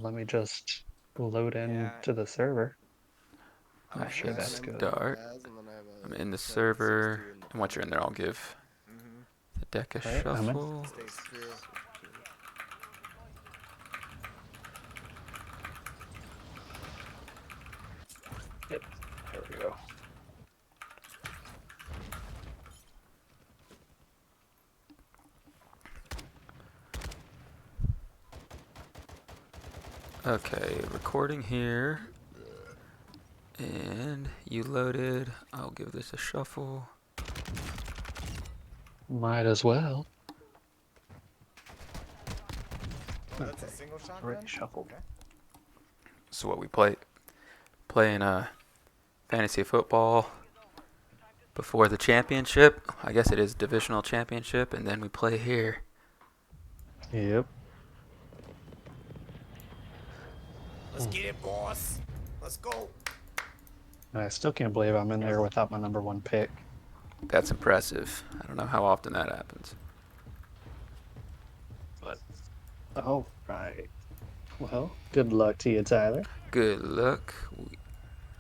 Let me just load Yeah. into the server. Oh, Actually, hang Okay, on. that's I'm good. start. Baz, and then I have I'm a in the 760 server, in the and once you're in there, I'll purple. give Mm-hmm. the deck a All right, I'm in. shuffle. Stays true. Yep. There we go. Okay, recording here. And you loaded. I'll give this a shuffle. Might as well. Oh, that's a Okay. single Already shotgun? shuffled. Okay. So what we playing fantasy football before the championship. I guess it is divisional championship, and then we play here. Yep. Let's get it, boss. Let's go. I still can't believe I'm in there without my number one pick. That's impressive. I don't know how often that happens. But oh right. Well, good luck to you, Tyler. Good luck.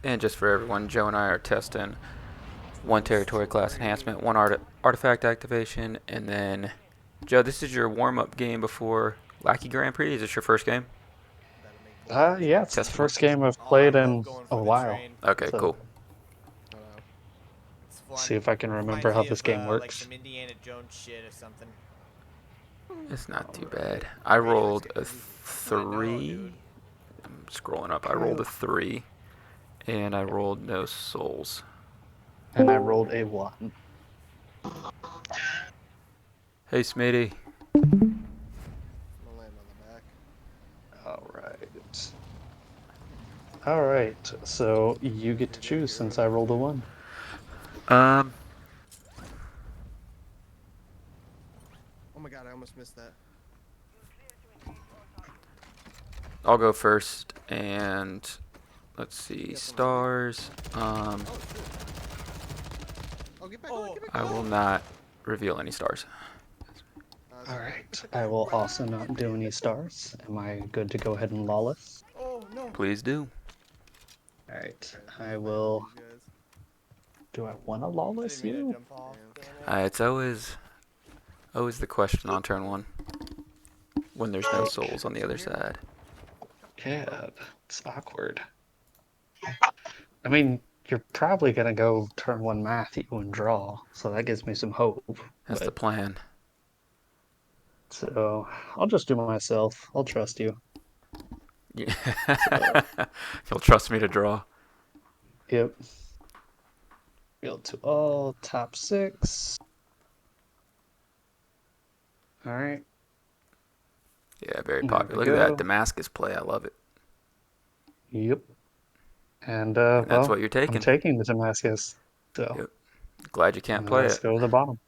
And just for everyone, Joe and I are testing one territory class enhancement, one artifact activation, and then Joe, this is your warm-up game before Lackey Grand Prix. Is this your first game? That'll make both of us Yeah, it's the Testing one? first game I've Oh, I played love in going a for the while. train. Okay, So cool. It's fun. see if I can remember Reminds how me this of game like works. some Indiana Jones shit or something. It's not All too right. bad. I Radio's rolled a crazy. I know, 3. dude. I'm scrolling up. I Okay. rolled a 3, and I rolled no souls. And I rolled a one. Hey, Smitty. I'm gonna land on the back. All right. All right. So you get to You're the choose hero since I here, rolled a dude. one. Um, Oh my god, I almost missed that. I'll go first, and let's see, You got someone on me? stars. Oh, shoot. Oh, get back on, get back I will on! not reveal any stars. That's All okay. right. I will also not do any stars. Am I good to go ahead and lawless? Oh, no! Please do. All right. Alright, I losing my health to will. these guys. Do I want to I didn't lawless mean to you? jump off. Damn. Damn it. It's always the question on turn 1 when there's no Okay. souls on the Someone other here? side. Yeah, it's awkward. I mean, you're probably gonna go turn one Matthew and draw, so that gives me some hope. That's the But plan. so I'll just do myself. I'll trust you. Yeah. So You'll trust me to draw. yep. Build to all top six. All right, Yeah, very there we popular. Look at that go. Damascus play. I love it. Yep. And And that's well, what you're I'm taking. taking the Damascus. So Yep. Glad you can't play let's it. go to the bottom.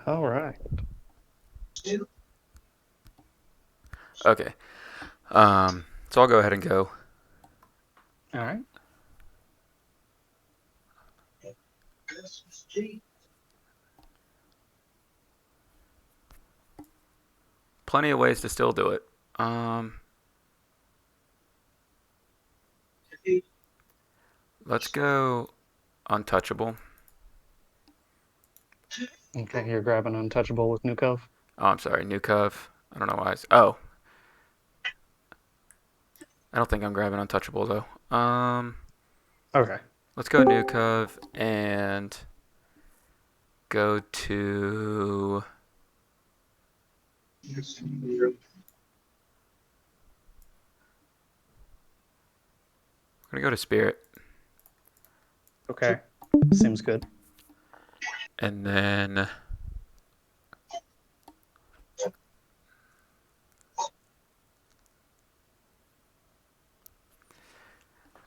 All right. Okay. So I'll go ahead and go. All right. Plenty of ways to still do it. Let's go untouchable. Okay, you're grabbing untouchable with Nukov. Oh, I'm sorry, new cove. I don't know why. Oh, I don't think I'm grabbing untouchable though. Okay. Let's go new cove and go to. We're gonna go to spirit, Okay. Seems good. and then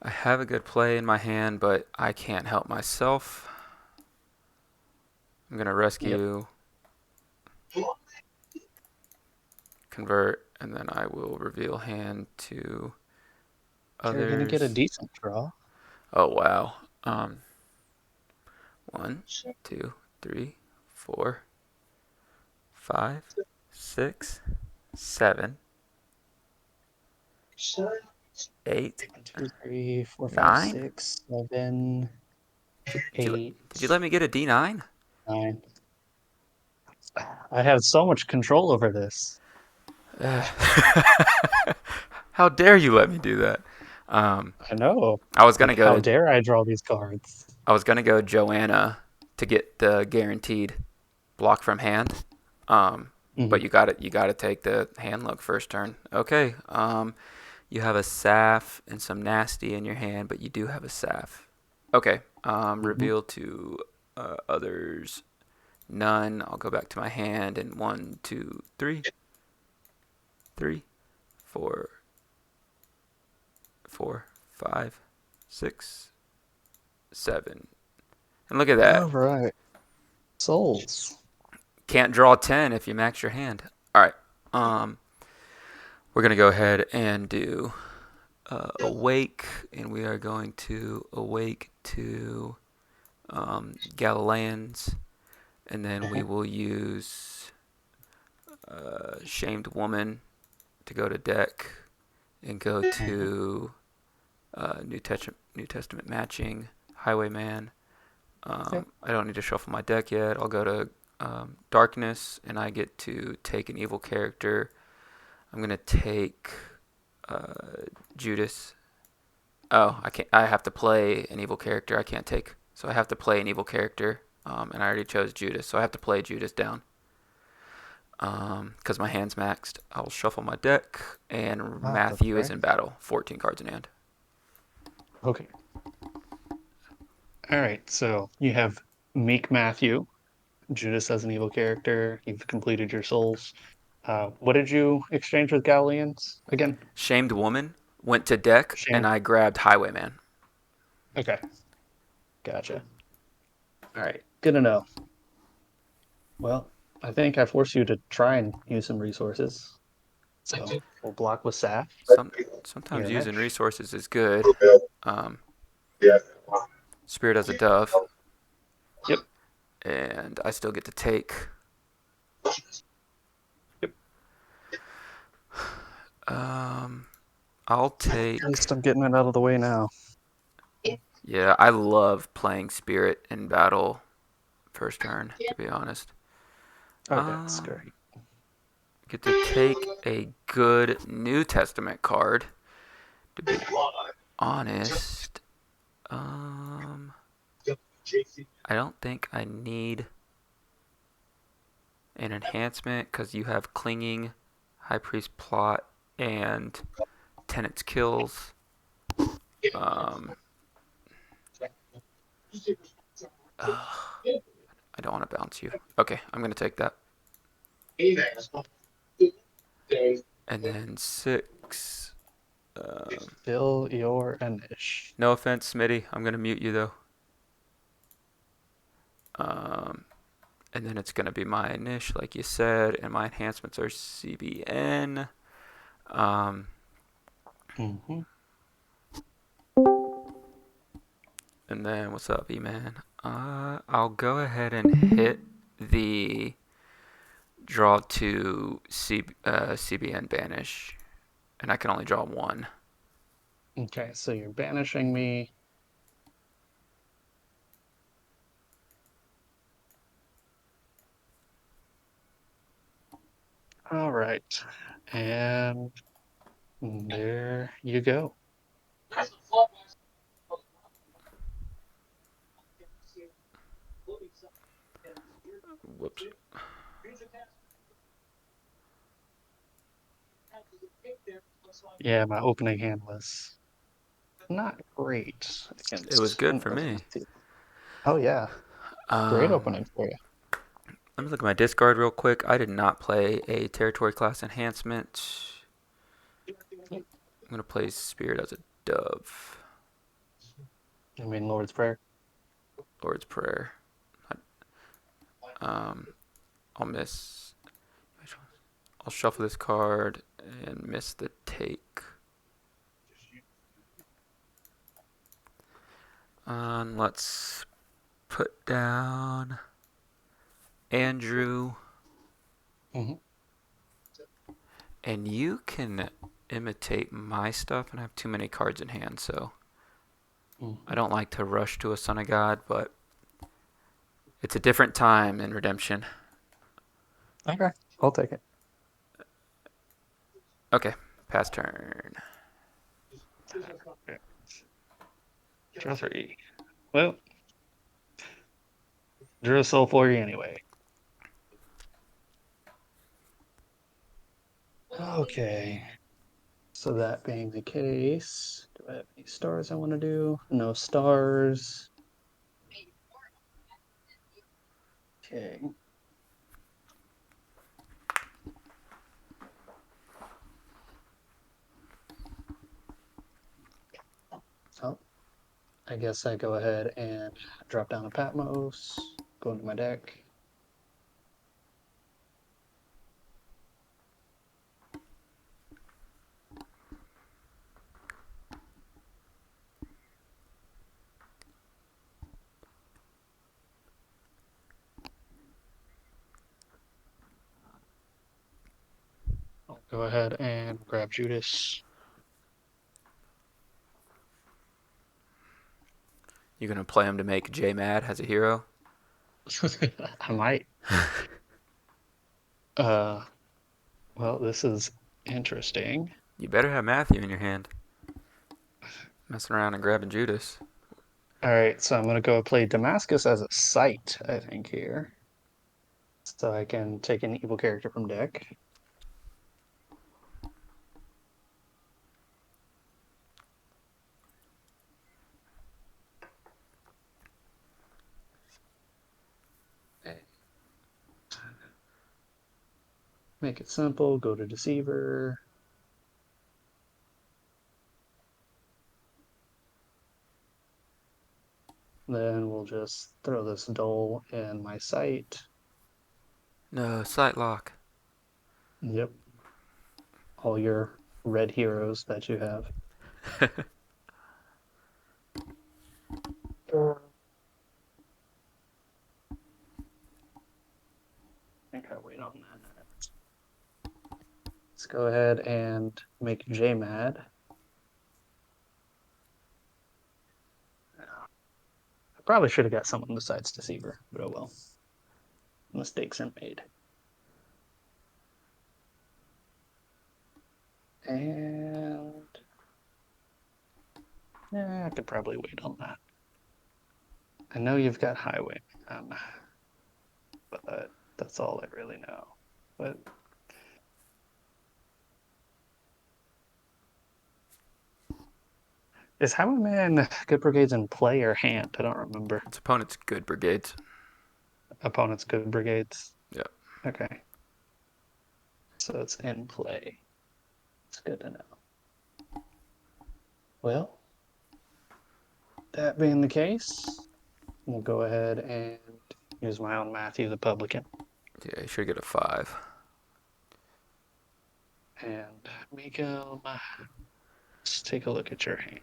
I have a good play in my hand, but I can't help myself. I'm gonna Yep. rescue, convert, and then I will reveal hand to You're gonna get a others. decent draw. Oh wow. One, two, three, four, 5, 6, 7. 8, 1, 2, 3, 4, 5, 9. 6, 7, Did you 8, did you let me get a D9? 9. I have so much control over this. How dare you let me do that? Um, I know. I was gonna Like, go how to dare I draw these cards? I was gonna go Joanna to get the guaranteed block from hand. But Hmm. you gotta take the hand look first turn. Okay. You have a Saf and some nasty in your hand, but you do have a Saf. Okay. Hmm. Reveal to others. None. I'll go back to my hand and 1, 2, 3, 3, 4, 4, 5, 6, 7. And look at All that. right. Souls. Can't draw 10 if you max your hand. All right. Um, we're gonna go ahead and do awake, and we are going to awake to Galileans, and then we Uh-huh. will use shamed woman to go to deck and go Hmm. to New Testament matching highwayman. Okay. I don't need to shuffle my deck yet. I'll go to darkness, and I get to take an evil character. I'm gonna take Judas. Oh, I can't. I have to play an evil character. I can't take. So I have to play an evil character. And I already chose Judas, so I have to play Judas down. Because my hand's maxed. I'll shuffle my deck, and Ah, that's Matthew is fair. in battle. 14 cards in hand. Okay. All right. So you have Meek Matthew, Judas as an evil character. You've completed your souls. What did you exchange with Galileans again? Shamed woman went to deck, and Shame. I grabbed Highwayman. Okay. Gotcha. All right. Good to know. Well, I think I forced you to try and use some resources. So we'll block with Saf. Some You're sometimes an using ish. resources is good. Um, Spirit as a dove, Yep. and I still get to take. Yep. Um, I'll At take. least I'm getting it out of the way now. Yeah, I love playing Spirit in battle first turn. To be honest, Oh, that's um, great. get to take a good New Testament card. To be honest, um, I don't think I need an enhancement because you have clinging, high priest plot, and tenant's kills. Um, I don't want to bounce you. Okay, I'm gonna take that. And then 6. Still you're an ish. No offense, Smitty. I'm gonna mute you though. Um, and then it's gonna be my niche, like you said, and my enhancements are CBN. Um, Mm-hmm. and then what's up, E-Man? I'll go ahead and hit the draw to CBN banish, and I can only draw one. Okay, so you're banishing me. All right. And there you go. Whoops. Yeah, my opening hand was not great It was against good an for me. OTC. Oh yeah, great Um, opening for you. Let me look at my discard real quick. I did not play a territory class enhancement. I'm gonna play Spirit as a Dove. I mean, Lord's Prayer. Lord's Prayer. Um, I'll miss. I'll shuffle this card and miss the take. Let's put down Andrew, Hmm. and you can imitate my stuff, and I have too many cards in hand, so Mm. I don't like to rush to a Son of God, but it's a different time in Redemption. Okay, I'll take it. Okay, pass turn. Draw 3. Well, drew a soul for you anyway. Okay. So that being the case, do I have any stars I want to do? No stars. Okay. So I guess I go ahead and drop down a Patmos, go into my deck. I'll go ahead and grab Judas. You gonna play him to make Jay mad as a hero? I might. Uh, well, this is interesting. You better have Matthew in your hand. Messing around and grabbing Judas. All right, so I'm gonna go play Damascus as a site, I think, here. So I can take an evil character from deck. Make it simple, go to Deceiver. Then we'll just throw this Dole in my site. No, sight lock. Yep. All your red heroes that you have. I think I wait on that. Let's go ahead and make J mad. I probably should have got someone besides Deceiver, but oh well. Mistakes are made. And yeah, I could probably wait on that. I know you've got Highway, but that's all I really know. But is Highwayman Good Brigades in play or hand? I don't remember. Its opponent's good brigades. Opponent's Good Brigades. Yep. Okay. So it's in play. It's good to know. Well, that being the case, we'll go ahead and use my own Matthew the Publican. Yeah, you should get a 5. And Miko, let's take a look at your hand.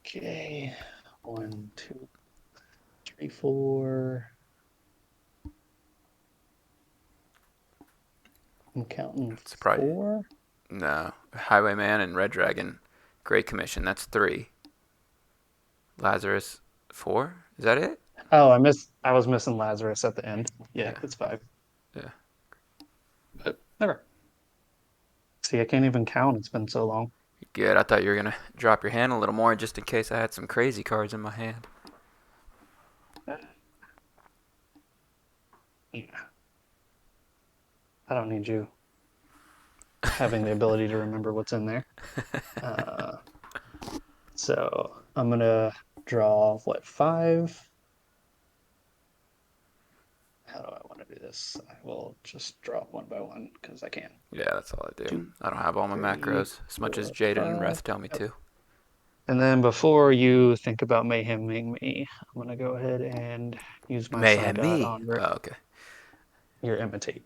Okay, 1, 2, 3, 4. I'm counting Surprise. 4. No. Highwayman and Red Dragon. Great Commission. That's 3. Lazarus, 4? Is that it? Oh, I was missing Lazarus at the end. Yeah, it's 5. Yeah. But never. See, I can't even count. It's been so long. Good. I thought you were going to drop your hand a little more just in case I had some crazy cards in my hand. Yeah. I don't need you having the ability to remember what's in there. So I'm going to draw, 5? How do I want to do this? I will just draw one by one because I can. Yeah, that's all I do. 2, I don't have all my 3, macros as much as 4, Jaden and 5. Ref tell me Yep. to. And then before you think about mayheming me, I'm going to go ahead and use my Son of Mayhem God me. on Oh, okay. your Imitate.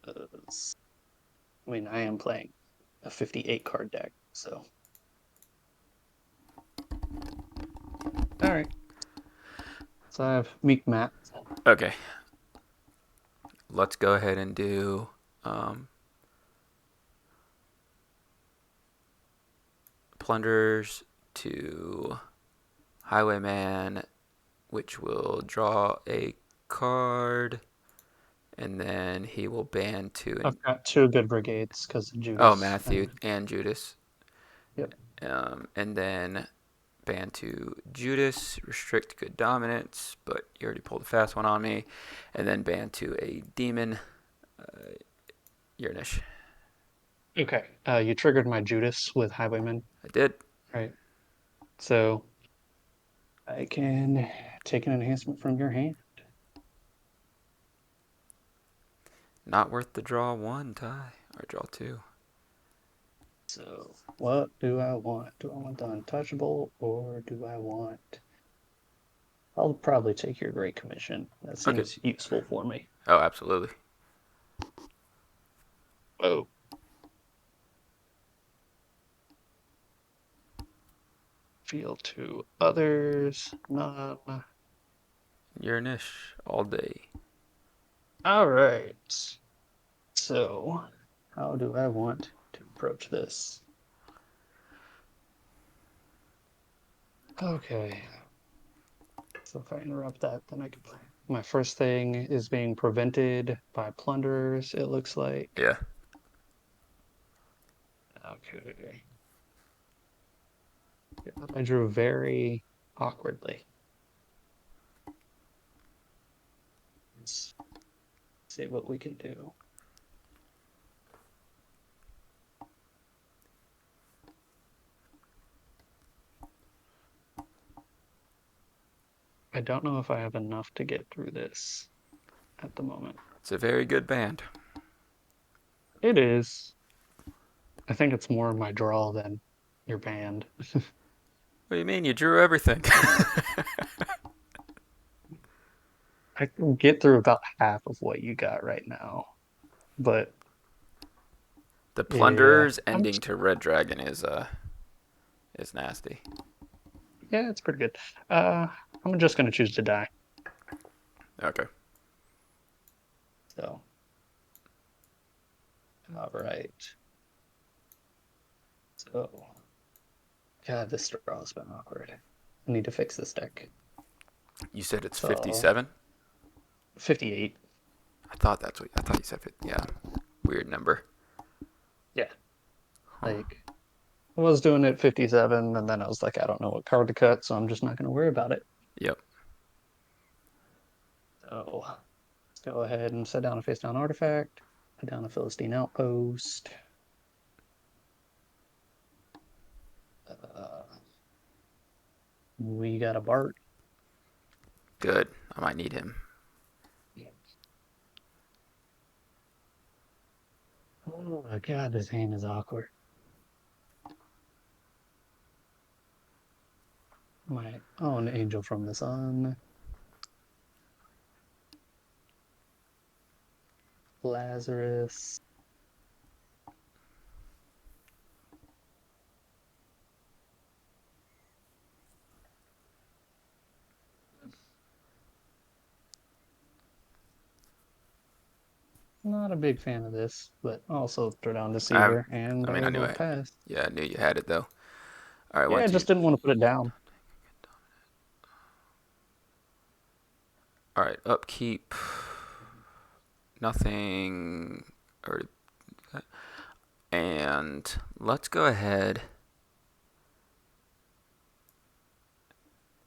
I mean, I am playing a 58 card deck, so. All right. So I have Meek Matt Okay. Let's go ahead and do plunders to highwayman, which will draw a card, and then he will ban two. I've got 2 good brigades because of Oh, Judas. Matthew and Judas. Yep. And then ban to Judas, restrict good dominance, but you already pulled a fast one on me. And then ban to a demon, Yernish. Okay. You triggered my Judas with Highwayman, I did. right? So I can take an enhancement from your hand. Not worth the draw 1, Ty. Or draw 2. So what do I want? Do I want the untouchable or do I want... I'll probably take your Great Commission. That Okay. seems useful for me. Oh, absolutely. Oh. Feel to others. None. Yernish all day. All right. So how do I want to approach this? Okay. So if I interrupt that, then I can play. My first thing is being prevented by plunders, it looks like. Yeah. Okay. I drew very awkwardly. Let's see what we can do. I don't know if I have enough to get through this at the moment. It's a very good band. It is. I think it's more my draw than your band. What do you mean? You drew everything. I can get through about half of what you got right now, but The yeah, plunderers ending to red dragon is nasty. yeah, it's pretty good. I'm just gonna choose to die. Okay. So, all right. So, God, this draw's been awkward. I need to fix this deck. You said it's So, 57? 58. I thought you said 50. Yeah. Weird number. Yeah. Huh. Like, I was doing it 57, and then I was like, I don't know what card to cut, so I'm just not gonna worry about it. Yep. So, let's go ahead and set down a face down artifact, put down a Philistine outpost. We got a Bart. Good. I might need him. Oh my God, this hand is awkward. My own angel from the sun. Lazarus. Not a big fan of this, but also throw down I, Deceiver, and I mean, I I knew will it. pass. Yeah, I knew you had it though. All right, Yeah, one, I two. just didn't want to put it down. All right, upkeep. Nothing. Or, and let's go ahead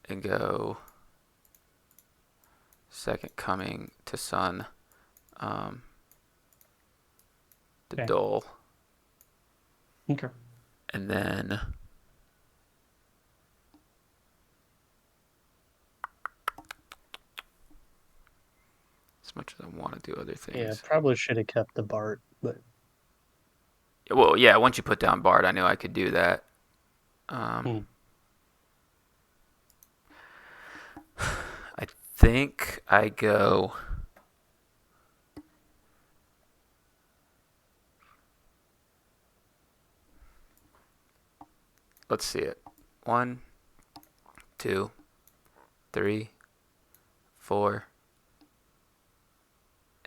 and go second coming to sun. The Okay. dole. Okay. And then as much as I want to do other Yeah, things. probably should have kept the Bart, but Well, yeah, once you put down Bard, I knew I could do that. hmm. I think I go. Let's see it. 1, 2, 3, 4,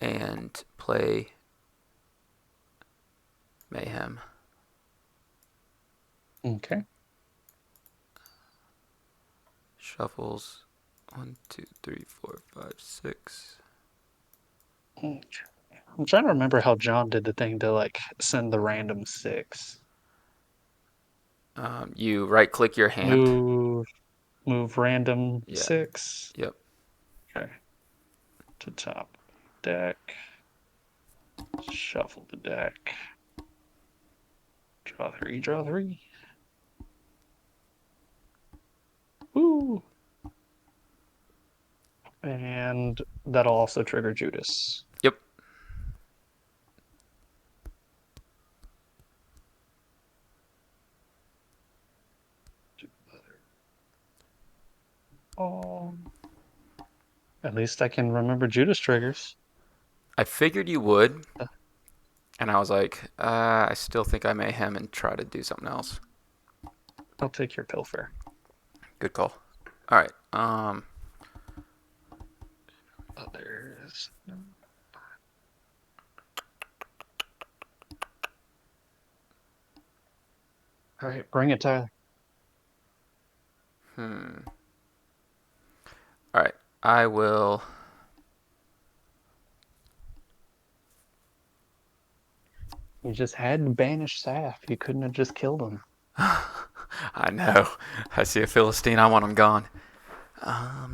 and play Mayhem. Okay. Shuffles 1, 2, 3, 4, 5, 6. I'm trying to remember how John did the thing to like send the random six. You right click your hand. Move, move random Yeah. six. Yep. Okay. To top deck. Shuffle the deck. Draw three, draw three. Woo! And that'll also trigger Judas. Yep. Oh. At least I can remember Judas triggers. I figured you would, Uh, and I was like, I still think I Mayhem and try to do something else. I'll take your pilfer. Good call. All right. Others. All right, bring it, Tyler. All right. I will. You just had to banish Saf. You couldn't have just killed him. I know. I see a Philistine. I want him gone.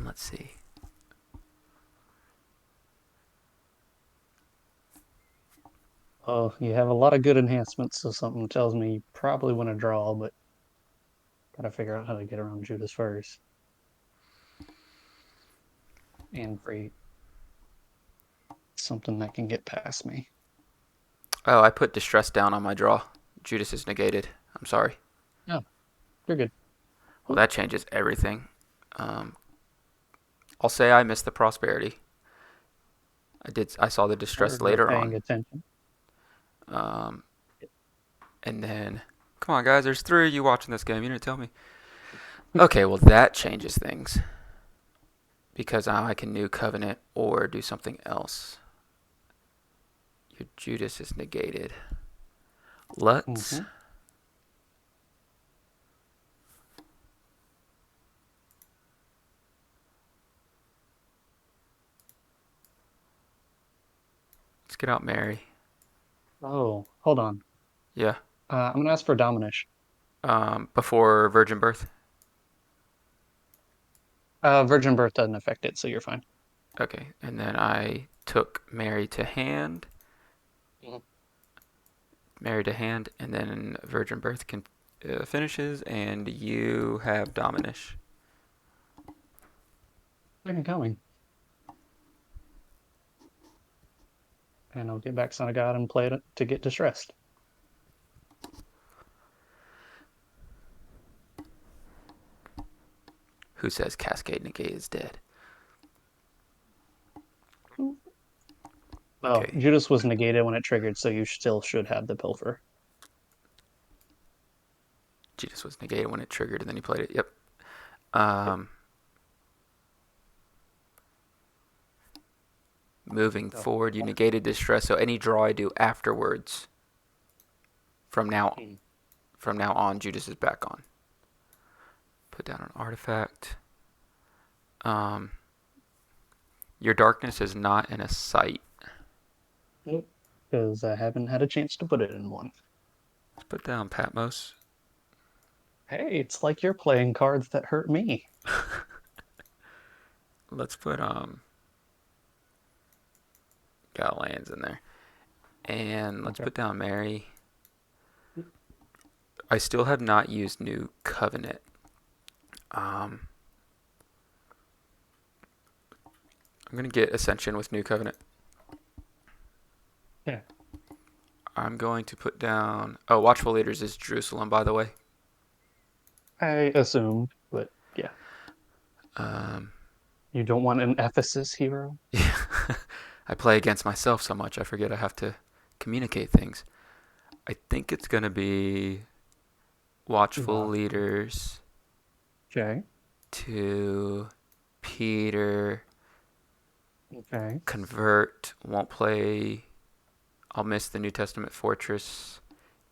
Let's see. Oh, you have a lot of good enhancements, so something tells me you probably want to draw, but gotta figure out how to get around Judas first. And free something that can get past me. Oh, I put distress down on my draw. Judas is negated. I'm sorry. No, you're good. Well, that changes everything. Um, I'll say I missed the prosperity. I did. I saw the distress We're later paying on. attention. Um, and then, come on, guys. There's 3 of you watching this game. You didn't tell me. Okay, well that changes things because now I can new covenant or do something else. Your Judas is negated. Let's let's get out Mary. Oh, hold on. Yeah. I'm gonna ask for Dominish. Before virgin birth. Virgin birth doesn't affect it, so you're fine. Okay, and then I took Mary to hand. Mhm. Mary to hand, and then virgin birth finishes, and you have Dominish. They're coming. And I'll get back Son of God and play it to get distressed. Who says Cascade Negate is dead? Oh, Okay. Judas was negated when it triggered, so you still should have the pilfer. Judas was negated when it triggered, and then he played it. Yep. Moving So, forward, you negated distress, so any draw I do afterwards, from now on, Judas is back on. Put down an artifact. Your darkness is not in a site. Nope. Because I haven't had a chance to put it in one. Let's put down Patmos. Hey, it's like you're playing cards that hurt me. Let's put got lands in there. And let's put down Mary. I still have not used New Covenant. I'm gonna get Ascension with New Covenant. Yeah. I'm going to put down. Oh, Watchful Leaders is Jerusalem, by the way. I assumed, but yeah. Um, You don't want an Ephesus hero? yeah. I play against myself so much I forget I have to communicate things. I think it's gonna be Watchful Leaders Okay. to Peter Okay. Convert, won't play. I'll miss the New Testament Fortress,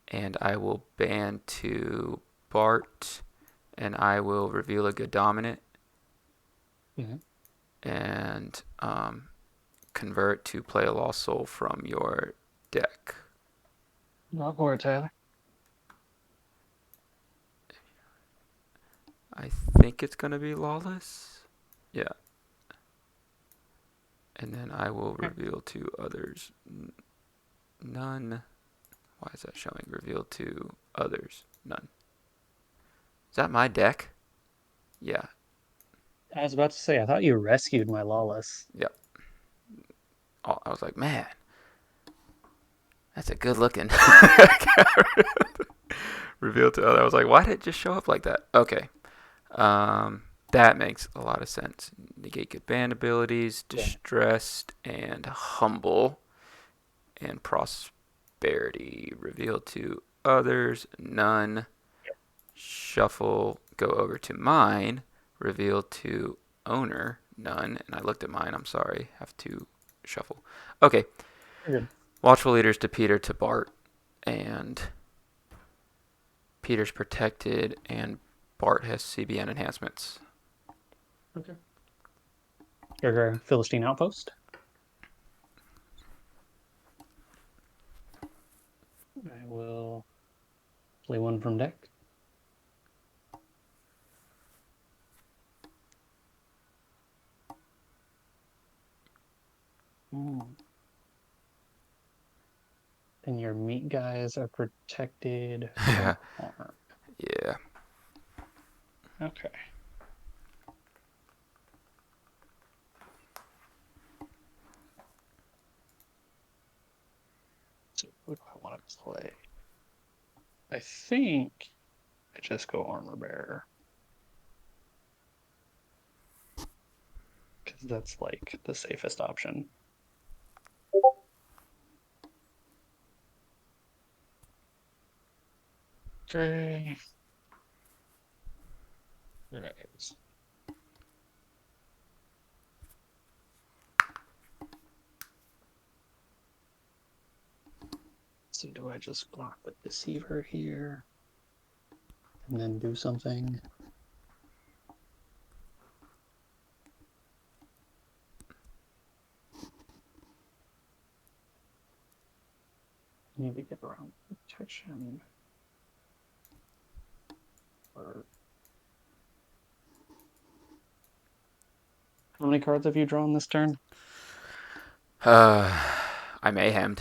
and I will ban to Bart, and I will reveal a good dominant, Yeah. and convert to play a Lost Soul from your deck. Not for it, Tyler. I think it's going to be Lawless. Yeah. And then I will Okay. reveal to others. None. Why is that showing? Reveal to others. None. Is that my deck? Yeah. I was about to say, I thought you rescued my Lawless. Yep. Oh, I was like, man, that's a good looking. Reveal to other. I was like, why did it just show up like that? Okay. That makes a lot of sense. Negate good band abilities, Yeah. distressed, and humble, and prosperity. Reveal to others, none. Shuffle, go over to mine. Reveal to owner, none. And I looked at mine. I'm sorry. Have to shuffle. Okay. You're good. Watchful leaders to Peter to Bart, and Peter's protected, and Bart has CBN enhancements. Okay. Your Philistine Outpost. I will play one from deck. Hmm. And your meat guys are protected from harm. Yeah. Okay. So who do I want to play? I think I just go armor bearer because that's like the safest option. Okay. Right. So do I just block with Deceiver here and then do something? I need to get around protection. Or how many cards have you drawn this turn? I mayhemed.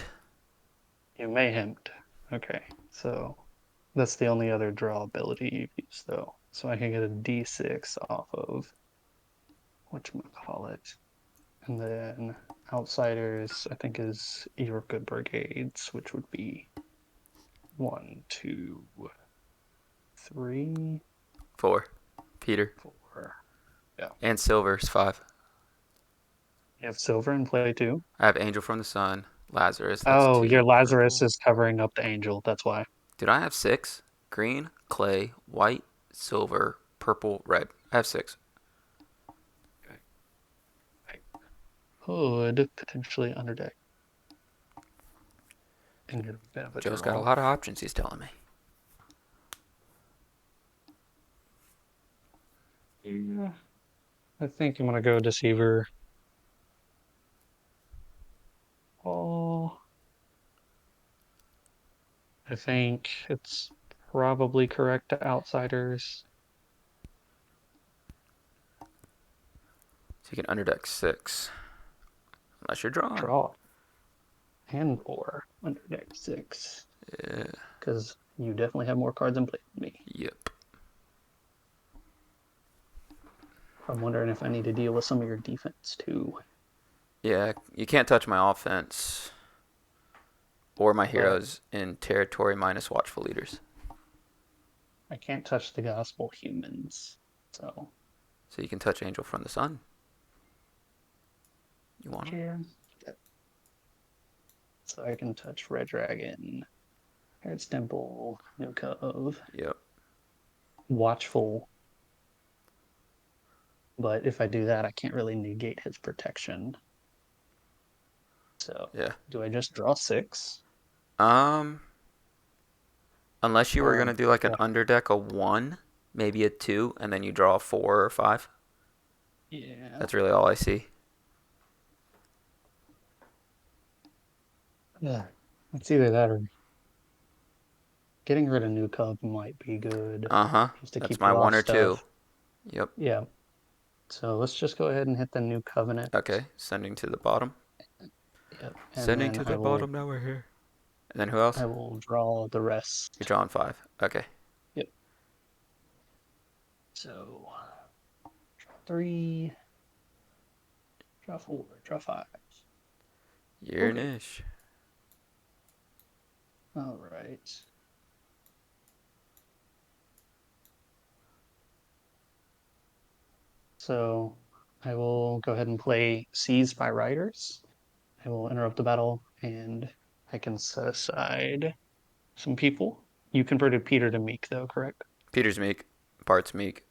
You mayhemmed. Okay, so that's the only other draw ability you've used, though. So I can get a D6 off of whatchamacallit. And then Outsiders, I think, is your good brigades, which would be one, two, three, 4. Peter. four. Yeah. And Silver's 5. You have silver in play too. I have Angel from the Sun. Lazarus, that's Oh, your 2. Lazarus Purple. is covering up the angel. That's why. Did I have 6? Green, clay, white, silver, purple, red. I have 6. Okay. I could potentially underdeck and get a bit of a Joe's got a draw. lot of options, he's telling me. Yeah. I think I'm gonna go Deceiver. Oh, I think it's probably correct to Outsiders. So you can underdeck 6. Unless you're drawing. Draw and or underdeck 6 Yeah. because you definitely have more cards in play than me. Yep. I'm wondering if I need to deal with some of your defense too. Yeah, you can't touch my offense or my But heroes in territory minus watchful leaders. I can't touch the gospel humans. So So you can touch Angel from the Sun. You want him? here. So I can touch Red Dragon, Herod's Temple, New Cove, Yep. Watchful. But if I do that, I can't really negate his protection. So, Yeah. do I just draw 6? Um, unless you were Or gonna do like do an I, underdeck a 1, maybe a 2, and then you draw a 4 or 5. yeah. That's really all I see. Yeah. It's either that or getting rid of New Cub might be good. Uh huh. Just to That's keep my you off 1 or 2. stuff. Yep. Yeah. So let's just go ahead and hit the New Covenant. Okay. Sending to the bottom. Yep. And Sending then to I the will bottom. Now we're here. And then who else? I will draw the You're rest. drawing 5. Okay. Yep. So draw 3, draw 4, draw 5. You're Okay. niche. All right. So I will go ahead and play Seized by Riders. I will interrupt the battle and I can set aside some people. You converted Peter to Meek, though, correct? Peter's meek. Bart's meek.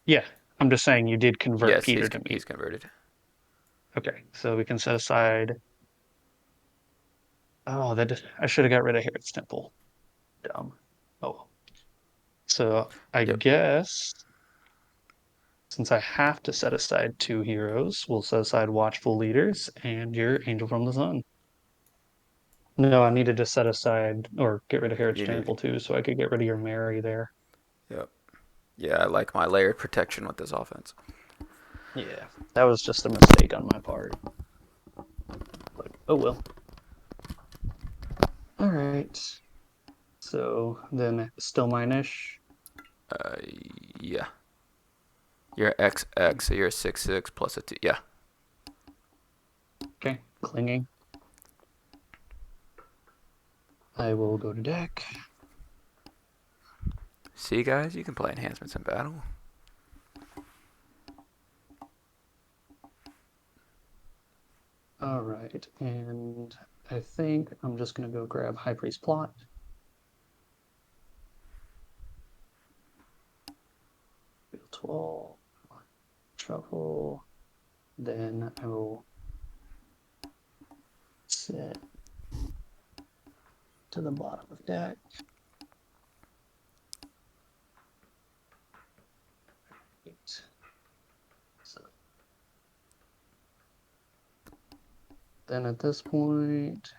Yeah, I'm just saying you did convert Yes, Peter to he's Meek. converted. Okay, so we can set aside. Oh, I should have got rid of Herod's Temple. Dumb. Oh, so I Yep. guess since I have to set aside 2 heroes, we'll set aside Watchful Leaders and your Angel from the Sun. No, I needed to set aside or get rid of Herod's You need. Temple too, so I could get rid of your Mary there. Yep. Yeah, I like my layered protection with this offense. Yeah, that was just a mistake on my part. But oh well. All right. So then still mine-ish. Uh, yeah. You're XX, so you're a 6/6 plus a 2. Yeah. Okay, clinging. I will go to deck. See, guys, you can play enhancements in battle. All right, and I think I'm just gonna go grab High Priest Plot. Wheel 12, shuffle. Then I will sit to the bottom of deck. Right. So then at this point,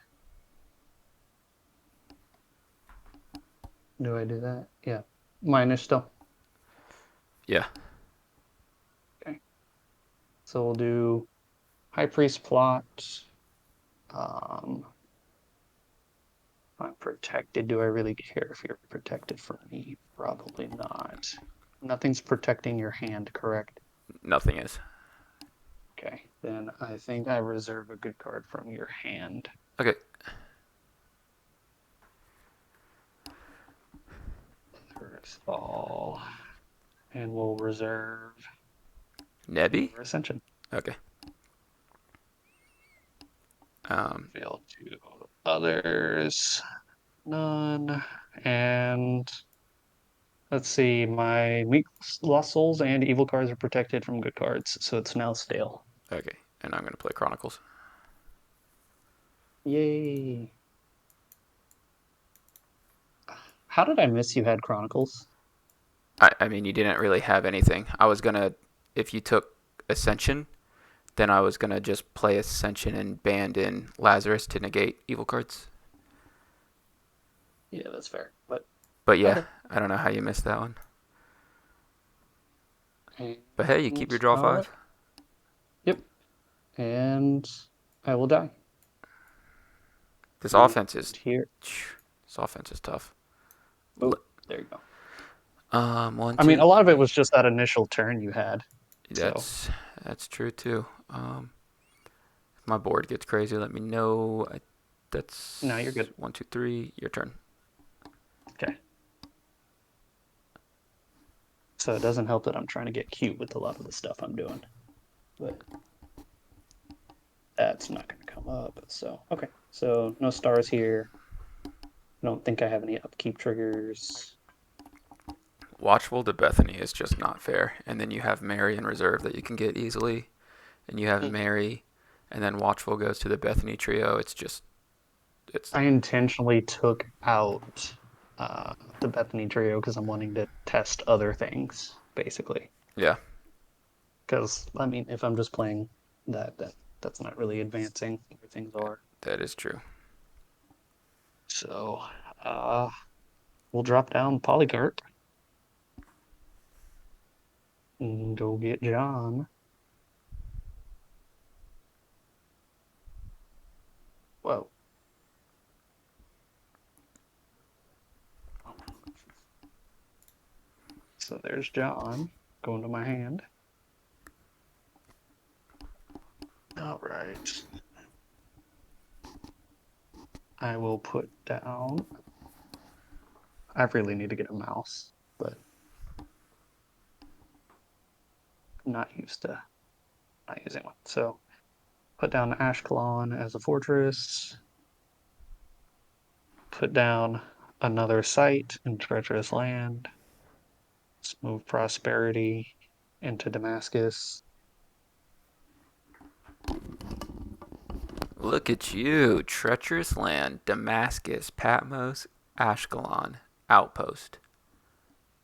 do I do that? Yeah, mine-ish still. Yeah. Okay. So we'll do High Priest Plot. I'm protected. Do I really care if you're protected from me? Probably not. Nothing's protecting your hand, correct? Nothing is. Okay, then I think I reserve a good card from your hand. Okay. Earthfall. And we'll reserve Nebby? Ascension. Okay. Fail to others. None. And let's see, my Meek Lost Souls and Evil cards are protected from good cards, so it's now stale. Okay. And I'm going to play Chronicles. Yay. How did I miss you had Chronicles? I mean, you didn't really have anything. I was going to, if you took Ascension, then I was going to just play Ascension and band in Lazarus to negate evil cards. Yeah, that's fair. But yeah, okay. I don't know how you missed that one. And, But hey, you keep your draw all right. 5. Yep. And I will die. This And offense is here. This offense is tough. Oh, there you go. One, I mean, two. a lot of it was just that initial turn you had. So That's true too. If my board gets crazy, let me know. That's no, you're good. 1, 2, 3. Your turn. Okay. So it doesn't help that I'm trying to get cute with a lot of the stuff I'm doing. But that's not going to come up. So, okay. So no stars here. I don't think I have any upkeep triggers. Watchful to Bethany is just not fair. And then you have Mary in reserve that you can get easily. And you have Mary and then Watchful goes to the Bethany trio. It's I intentionally took out the Bethany trio because I'm wanting to test other things, basically. yeah, Because I mean, if I'm just playing that's not really advancing where things are. that is true. So, uh, we'll drop down Polycarp and go get John. Whoa. So there's John going to my hand. All right. I will put down. I really need to get a mouse, but I'm not used to not using one. So put down Ashkelon as a fortress. Put down another site in treacherous land. Let's move prosperity into Damascus. Look at you, treacherous land, Damascus, Patmos, Ashkelon, outpost.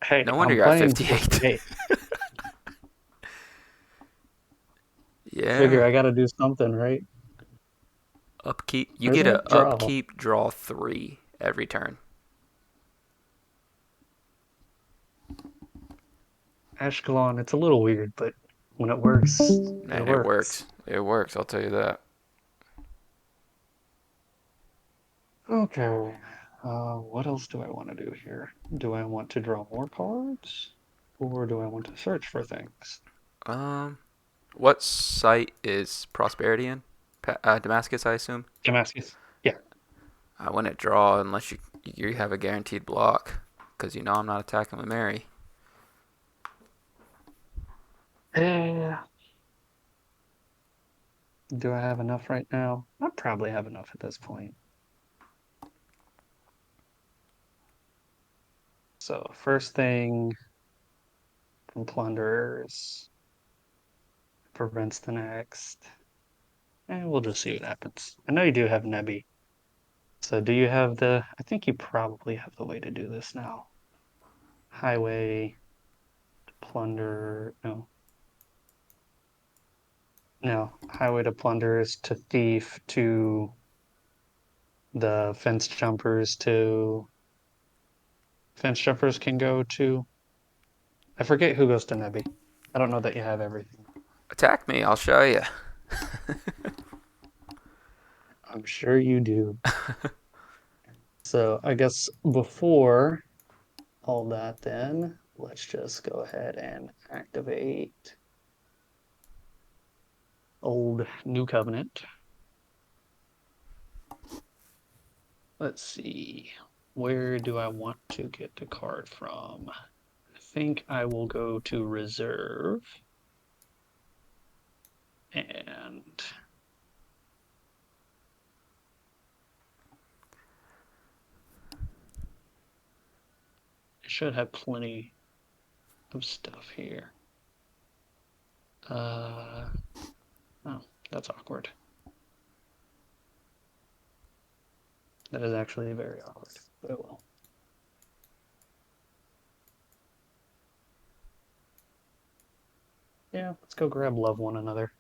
Hey, No wonder I'm you're at playing. 58. Hey, figure Yeah, I got to do something, right? upkeep. You Where's get my a draw? upkeep draw 3 every turn. Ashkelon, it's a little weird, but when it works, it Man, it works. works. It works. I'll tell you that. Okay. What else do I want to do here? Do I want to draw more cards? Or do I want to search for things? Um, what site is prosperity in? Damascus, I assume. Damascus. Yeah. I wouldn't draw unless you have a guaranteed block, because you know I'm not attacking with Mary. Yeah. Do I have enough right now? I probably have enough at this point. So, first thing from plunderers prevents the next. And we'll just see what happens. I know you do have Nebby. So, do you have the. I think you probably have the way to do this now. Highway to plunder. No. No. Highway to plunderers to thief to the fence jumpers to. Fence jumpers can go to. I forget who goes to Nebby. I don't know that you have everything. Attack me, I'll show you. I'm sure you do. So I guess before all that, then let's just go ahead and activate Old New Covenant. Let's see. Where do I want to get the card from? I think I will go to Reserve and I should have plenty of stuff here. Oh, that's awkward. That is actually very awkward, but it will. Yeah, let's go grab Love One Another.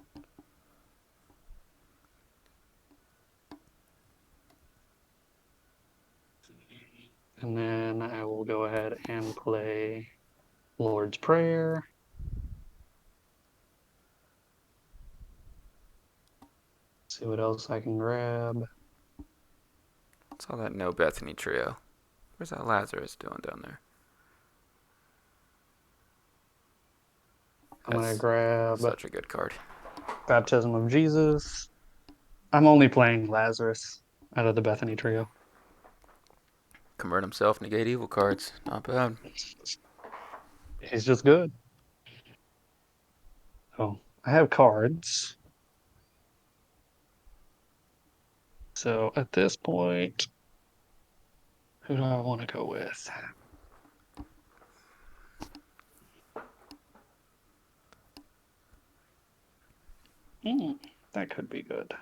And then I will go ahead and play Lord's Prayer. See what else I can grab. What's all that no Bethany trio? Where's that Lazarus doing down there? I'm gonna That's grab such a good card. Baptism of Jesus. I'm only playing Lazarus out of the Bethany trio. Convert himself, negate evil cards. Not bad. He's just good. Oh, I have cards. So at this point, who do I want to go with? Hmm. That could be good.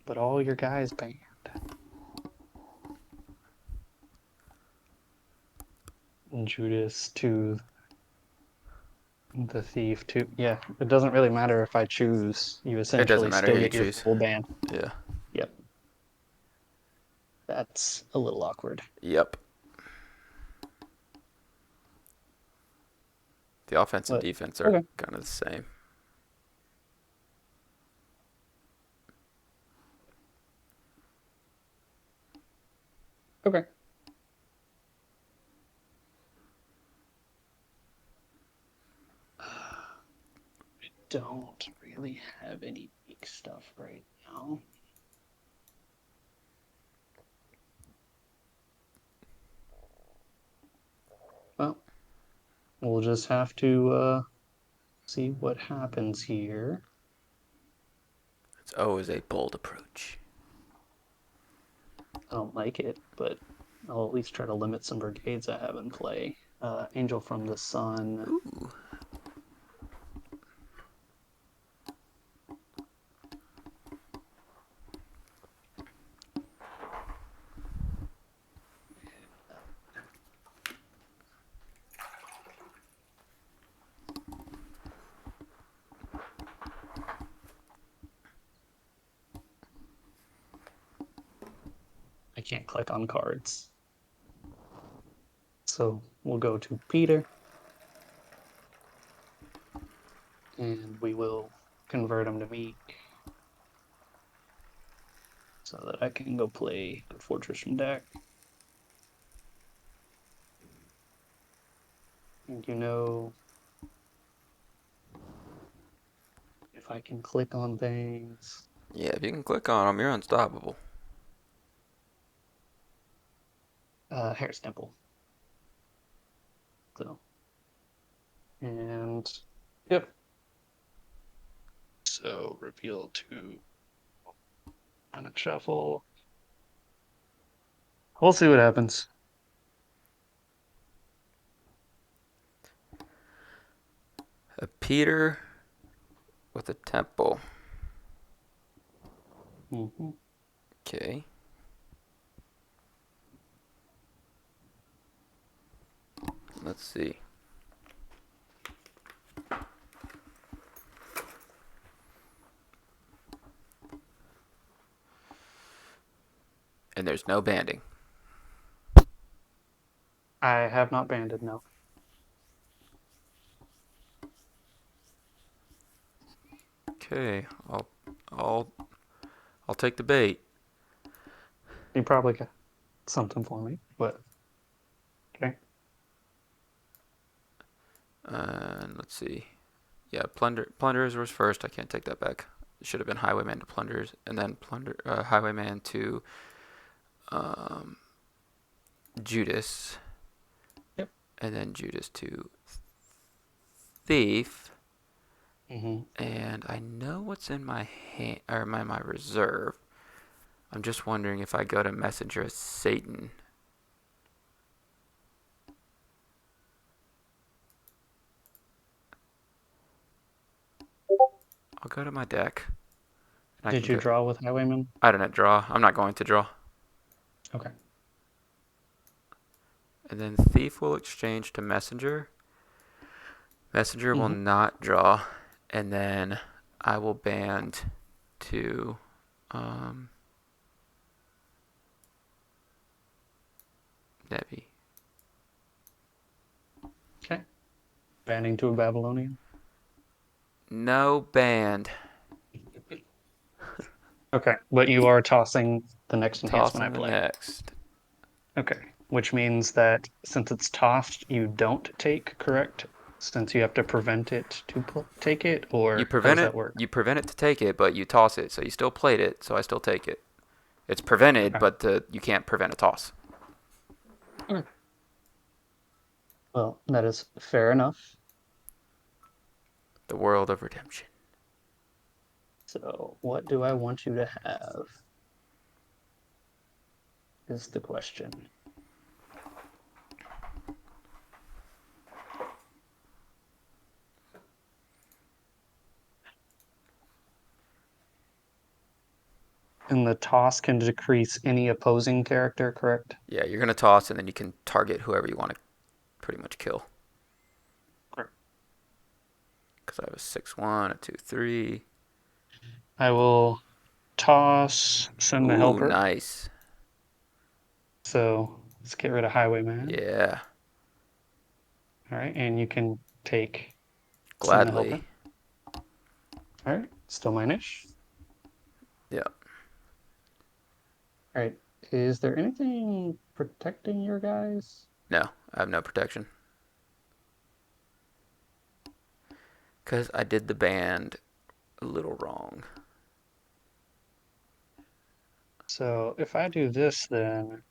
But all your guys banned. And Judas to the thief too. Yeah, it doesn't really matter if I choose. You It doesn't essentially matter still who you get your choose. full ban. Yeah. Yep. That's a little awkward. Yep. The offense and But defense are okay. kind of the same. Okay. I don't really have any big stuff right now. Well, we'll just have to see what happens here. It's always a bold approach. I don't like it, but I'll at least try to limit some brigades I have in play. Angel from the Sun. Ooh. I can't click on cards. So we'll go to Peter. And we will convert him to Meek. So that I can go play the Fortress from deck. And if I can click on things. Yeah, if you can click on them, you're unstoppable. Hair Temple. So. And yep. So reveal to on a shuffle. We'll see what happens. A Peter with a temple. Mm-hmm. Okay. Let's see. And there's no banding. I have not banded, no. Okay, I'll I'll take the bait. You probably got something for me, but okay. And let's see. Yeah, plunderers was first. I can't take that back. It should have been highwayman to plunderers, and then highwayman to Judas, Yep. and then Judas to thief. Mm-hmm. And I know what's in my hand or my reserve. I'm just wondering if I go to messenger of Satan. I'll go to my deck. And Did you draw with Highwayman? I didn't draw. I'm not going to draw. Okay. And then thief will exchange to messenger. Messenger will Mm-hmm. not draw. And then I will band to Debbie. Okay. Banding to a Babylonian? No band. Okay. But you are tossing the next enhancement I Tossing the play. next. Okay. Which means that since it's tossed, you don't take, correct? Since you have to prevent it to take it, or how does that work? You prevent it to take it, but you toss it. So you still played it, so I still take it. It's prevented, Okay. but you can't prevent a toss. Okay. Well, that is fair enough. The world of redemption. So, what do I want you to have? Is the question. And the toss can decrease any opposing character, correct? Yeah, you're gonna toss, and then you can target whoever you want to pretty much kill. Correct. Because I have a 6-1, a 2-3. I will toss, send the Ooh, helper. nice. So let's get rid of Highwayman. Yeah, All right, and you can take send the gladly. helper. All right, still mine-ish. Yeah. All right, is there anything protecting your guys? No, I have no protection. Because I did the band a little wrong. So if I do this, then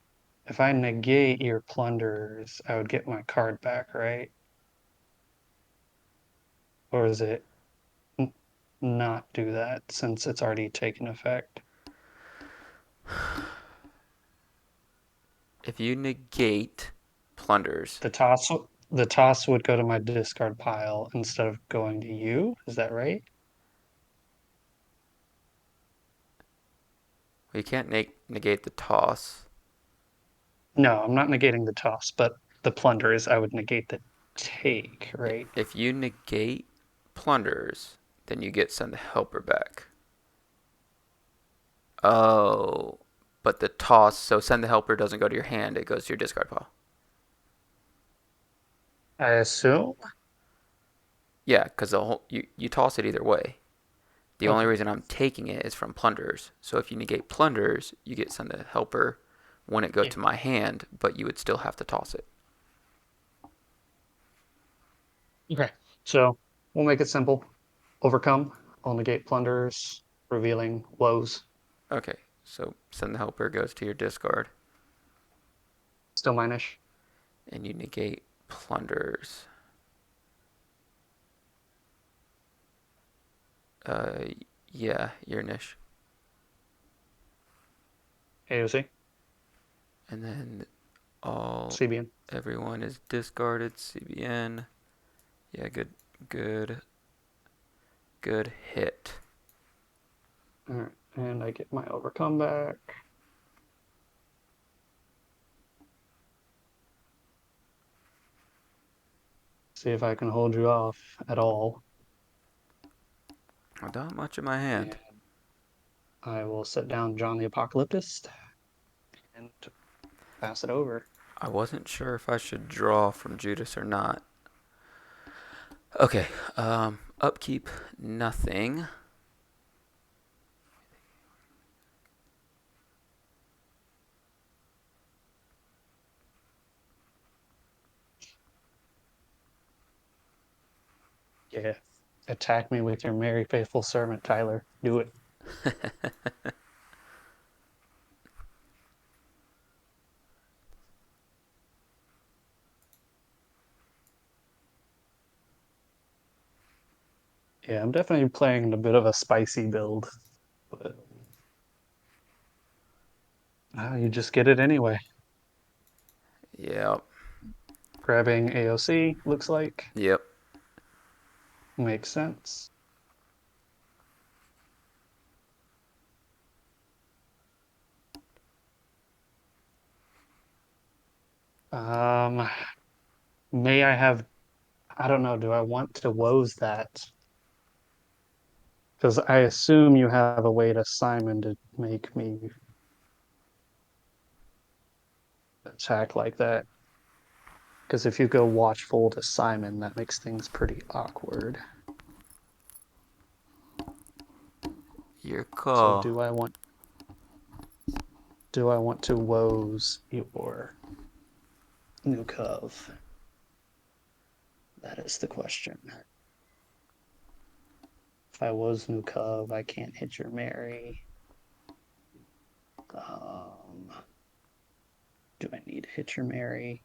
if I negate your plunders, I would get my card back, right? Or is it not do that since it's already taken effect? If you negate plunders, The toss the toss would go to my discard pile instead of going to you. Is that right? you can't negate the toss. No, I'm not negating the toss, but the plunders, I would negate the take, right? If you negate plunders, then you get send the helper back. Oh, but the toss, so send the helper doesn't go to your hand, it goes to your discard pile. I assume. Yeah, because the whole you toss it either way. The only Okay. reason I'm taking it is from plunders. So if you negate plunders, you get send the helper when it goes Yeah. to my hand, but you would still have to toss it. Okay. So we'll make it simple. Overcome. I'll negate plunders, revealing woes. Okay, so send the helper goes to your discard, Still mine-ish. and you negate plunders. Uh, yeah, your niche. AOC. And then all CBN. everyone is discarded. CBN. Yeah, good, good hit. All right. And I get my overcome back. See if I can hold you off at all. Not much in my hand. And I will set down John the Apocalyptist and pass it over. I wasn't sure if I should draw from Judas or not. Okay, upkeep, nothing. Yeah. Attack me with your merry faithful servant, Tyler. Do it. Yeah, I'm definitely playing a bit of a spicy build, but you just get it anyway. Yep, Grabbing AOC, looks like. yep. Makes sense. Um, may I have, I don't know, do I want to woes that? Because I assume you have a way to Simon to make me attack like that. Because if you go watchful to Simon, that makes things pretty awkward. Your So call. do I want to woes your new cove? That is the question. If I was new cove, I can't hit your Mary. Um, do I need to hit your Mary?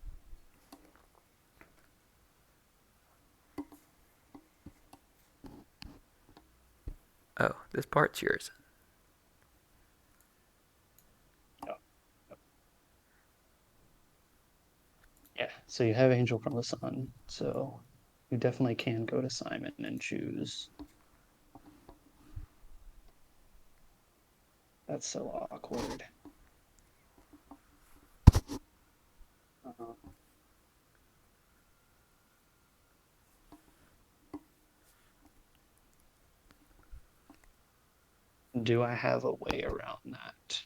Oh, this part's yours. No. Yeah, so you have Angel from the Sun, so you definitely can go to Simon and choose. That's so awkward. Uh, do I have a way around that?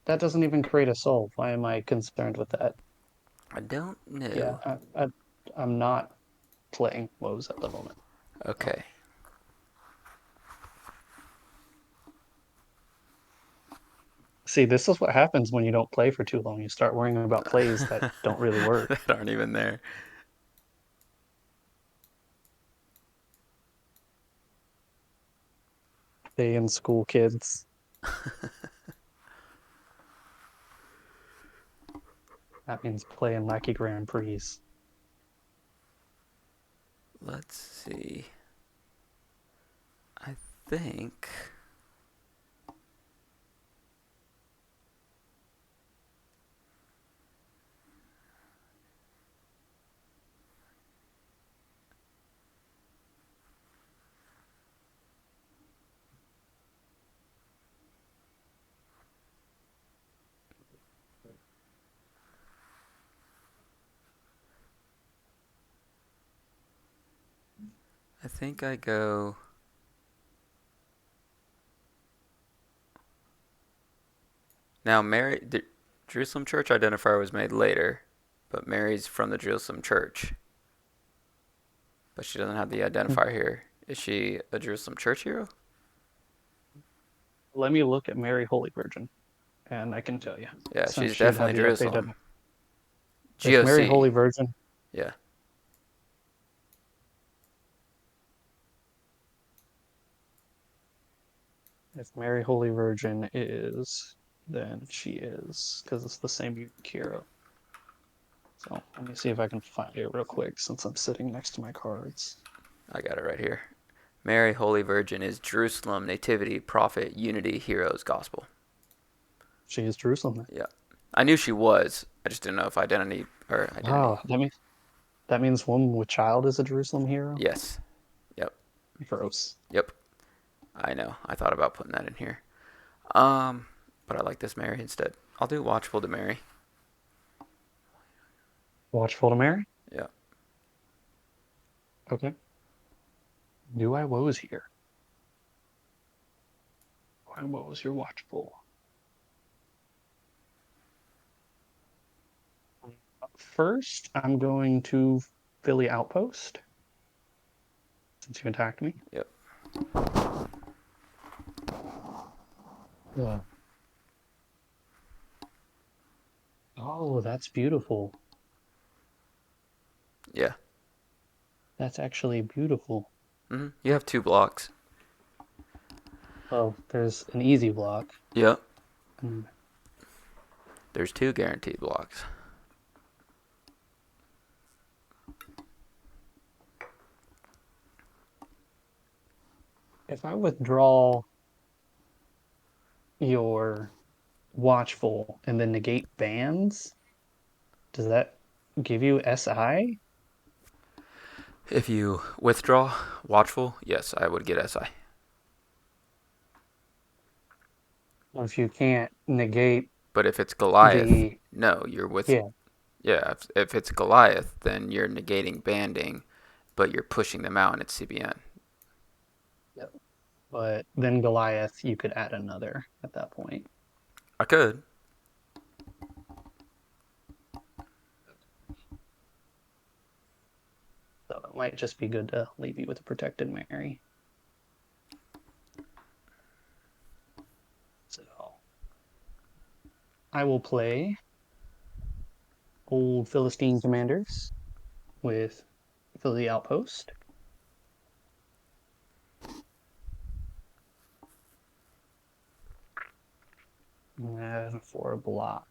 That doesn't even create a soul. Why am I concerned with that? I don't Yeah, know. I'm not playing woes at the moment. Oh. Okay. See, this is what happens when you don't play for too long. You start worrying about plays that don't really work. That aren't even there. They in school kids. That means playing Lackey Grand Prix. Let's see. I think. I think I go. Now, Mary, the Jerusalem Church identifier was made later, but Mary's from the Jerusalem Church. But she doesn't have the identifier here. Is she a Jerusalem Church hero? Let me look at Mary Holy Virgin, and I can tell you, Yeah, since she's she'd have definitely the updated. Jerusalem. If Mary GOC. Holy Virgin, Yeah. if Mary Holy Virgin is, then she is, because it's the same hero. So let me see if I can find it real quick since I'm sitting next to my cards. I got it right here. Mary, Holy Virgin, is Jerusalem, Nativity, Prophet, Unity, Heroes, Gospel. She is Jerusalem then. Yeah. I knew she was. I just didn't know if identity or identity. Wow, that means woman with child is a Jerusalem hero? Yes. Yep. Gross. Yep. I know. I thought about putting that in here. Um, but I like this Mary instead. I'll do Watchful to Mary. Watchful to Mary? Yeah. Okay. Do I woes here? Why woes your watchful? First, I'm going to Philly Outpost since you attacked me. Yep. Yeah. Oh, that's beautiful. Yeah. That's actually beautiful. You have 2 blocks. Oh, there's an easy block. Yep. And There's 2 guaranteed blocks. if I withdraw your watchful and then negate bans, does that give you SI? If you withdraw Watchful, yes, I would get SI. Or if you can't negate But if it's Goliath, the no, you're with. yeah, Yeah, if it's Goliath, then you're negating banding, but you're pushing them out and it's CBN. yep. But then Goliath, you could add another at that point. I could. So it might just be good to leave you with a protected Mary. So I will play old Philistine commanders with Philly Outpost. And for a block.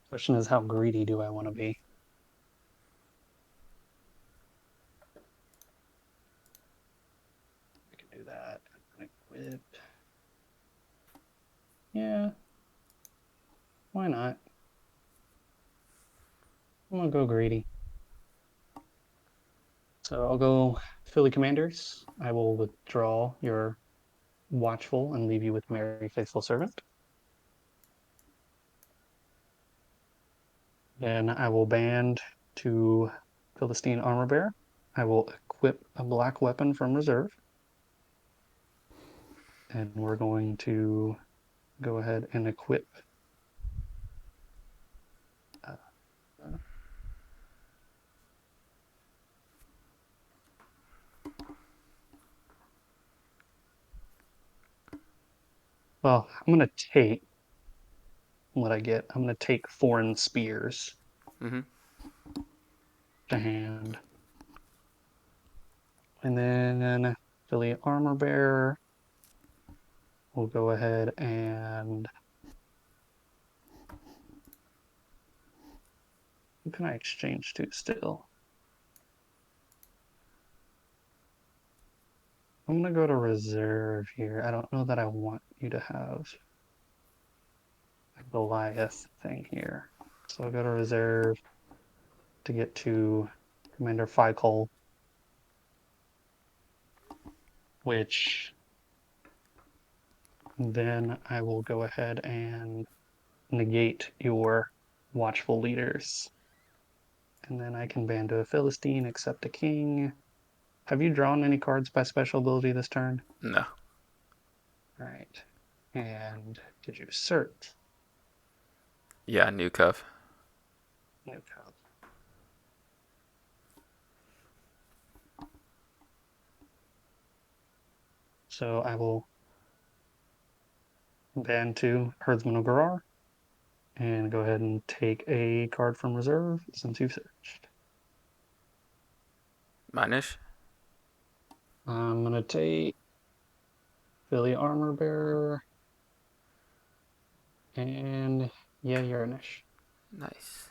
Question is, how greedy do I want to be? I can do that. Whip. Yeah, why not? I'm gonna go greedy. So I'll go Philly Commanders, I will withdraw your Watchful and leave you with Merry Faithful Servant. Then I will band to Philistine Armor Bearer. I will equip a black weapon from reserve. And we're going to go ahead and equip uh, well, I'm going to take what I get. I'm going to take Foreign Spears Mm-hmm. to hand. And then Philly Armor Bearer will go ahead and who can I exchange to still? I'm gonna go to reserve here. I don't know that I want you to have a Goliath thing here. So I'll go to reserve to get to Commander Ficol, which then I will go ahead and negate your Watchful Leaders. And then I can band to a Philistine, accept a king. Have you drawn any cards by special ability this turn? No. All right. And did you assert? Yeah, new cuff. No card. So I will band to Herdsman of Garar and go ahead and take a card from reserve since you've searched. Minish. I'm gonna take Philly Armor Bearer and yeah, Uranish. Nice.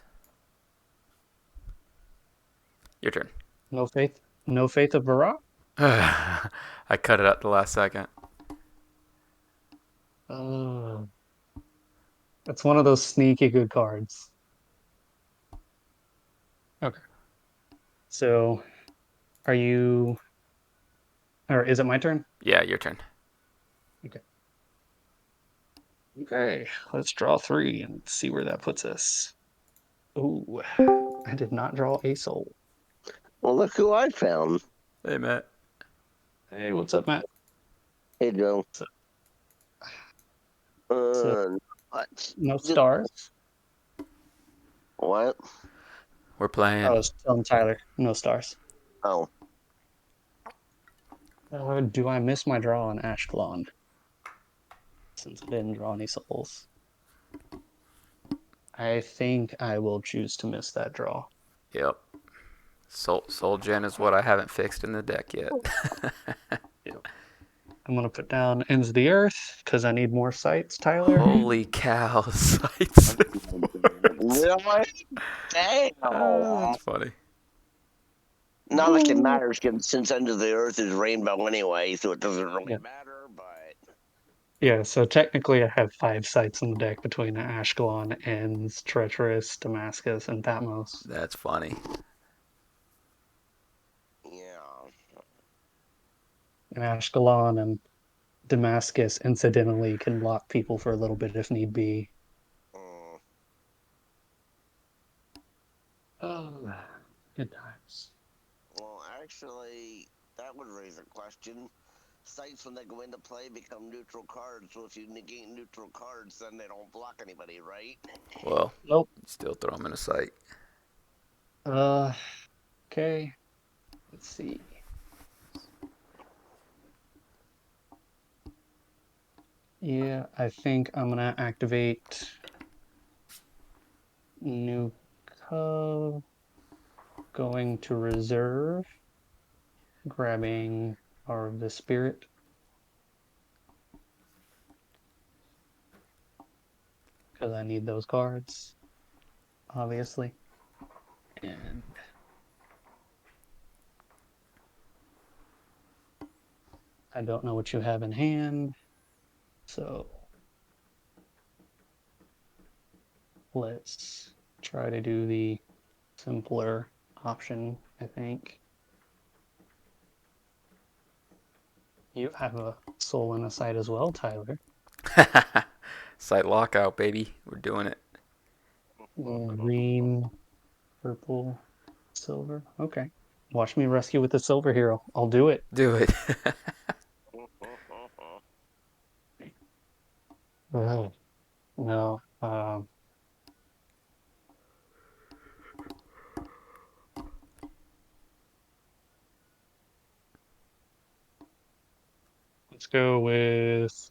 Your turn. No faith. No faith of Barat. I cut it at the last second. Uh, that's one of those sneaky good cards. Okay. So are you or is it my turn? Yeah, your turn. Okay. Okay. Let's draw three and see where that puts us. Ooh, I did not draw a soul. Well, look who I found. Hey, Matt. Hey, what's up, Matt? Hey, Joe. So, so What? no Just stars. what? We're I playing. was telling Tyler, no stars. Oh, Do I miss my draw on Ashkelon since I didn't draw any souls? I think I will choose to miss that draw. Yep. Soul Gen is what I haven't fixed in the deck yet. Yep. I'm gonna put down Ends of the Earth because I need more sites, Tyler. Holy cow. Sights and boards. really? Damn. That's funny. Not like it matters, since End of the Earth is rainbow anyway, so it doesn't really Yeah. matter. But Yeah, so technically I have 5 sites in the deck between Ashkelon, Ends, Treacherous, Damascus, and Patmos. That's funny. yeah, And Ashkelon and Damascus incidentally can lock people for a little bit if need be. mm, Oh, good times. well, actually, that would raise a question. Sites, when they go into play, become neutral cards. So if you negate neutral cards, then they don't block anybody, right? Well, Nope. still throw them in a sight. Uh, okay. Let's see. Yeah, I think I'm gonna activate new cove, going to reserve, grabbing Power of the Spirit. Because I need those cards, obviously. And I don't know what you have in hand, so let's try to do the simpler option, I think. You have a soul in a sight as well, Tyler. Sight lockout, baby. We're doing it. Green, purple, silver. Okay. Watch me rescue with the silver hero. I'll do it. Do it. Oh, no. Let's go with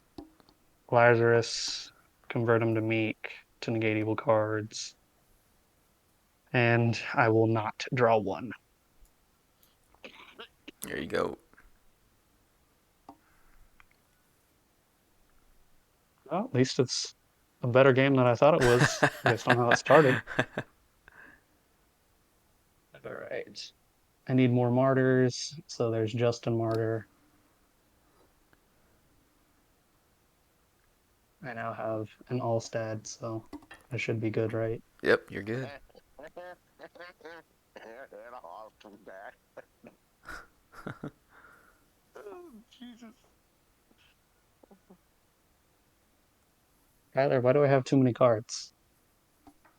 Lazarus, convert him to Meek to negate evil cards, and I will not draw one. There you go. Well, at least it's a better game than I thought it was based on how it started. All right. I need more martyrs, so there's Justin Martyr. I now have an Allstad, so I should be good, right? Yep, you're good. Awesome back. Oh, Jesus. Tyler, why do I have too many cards?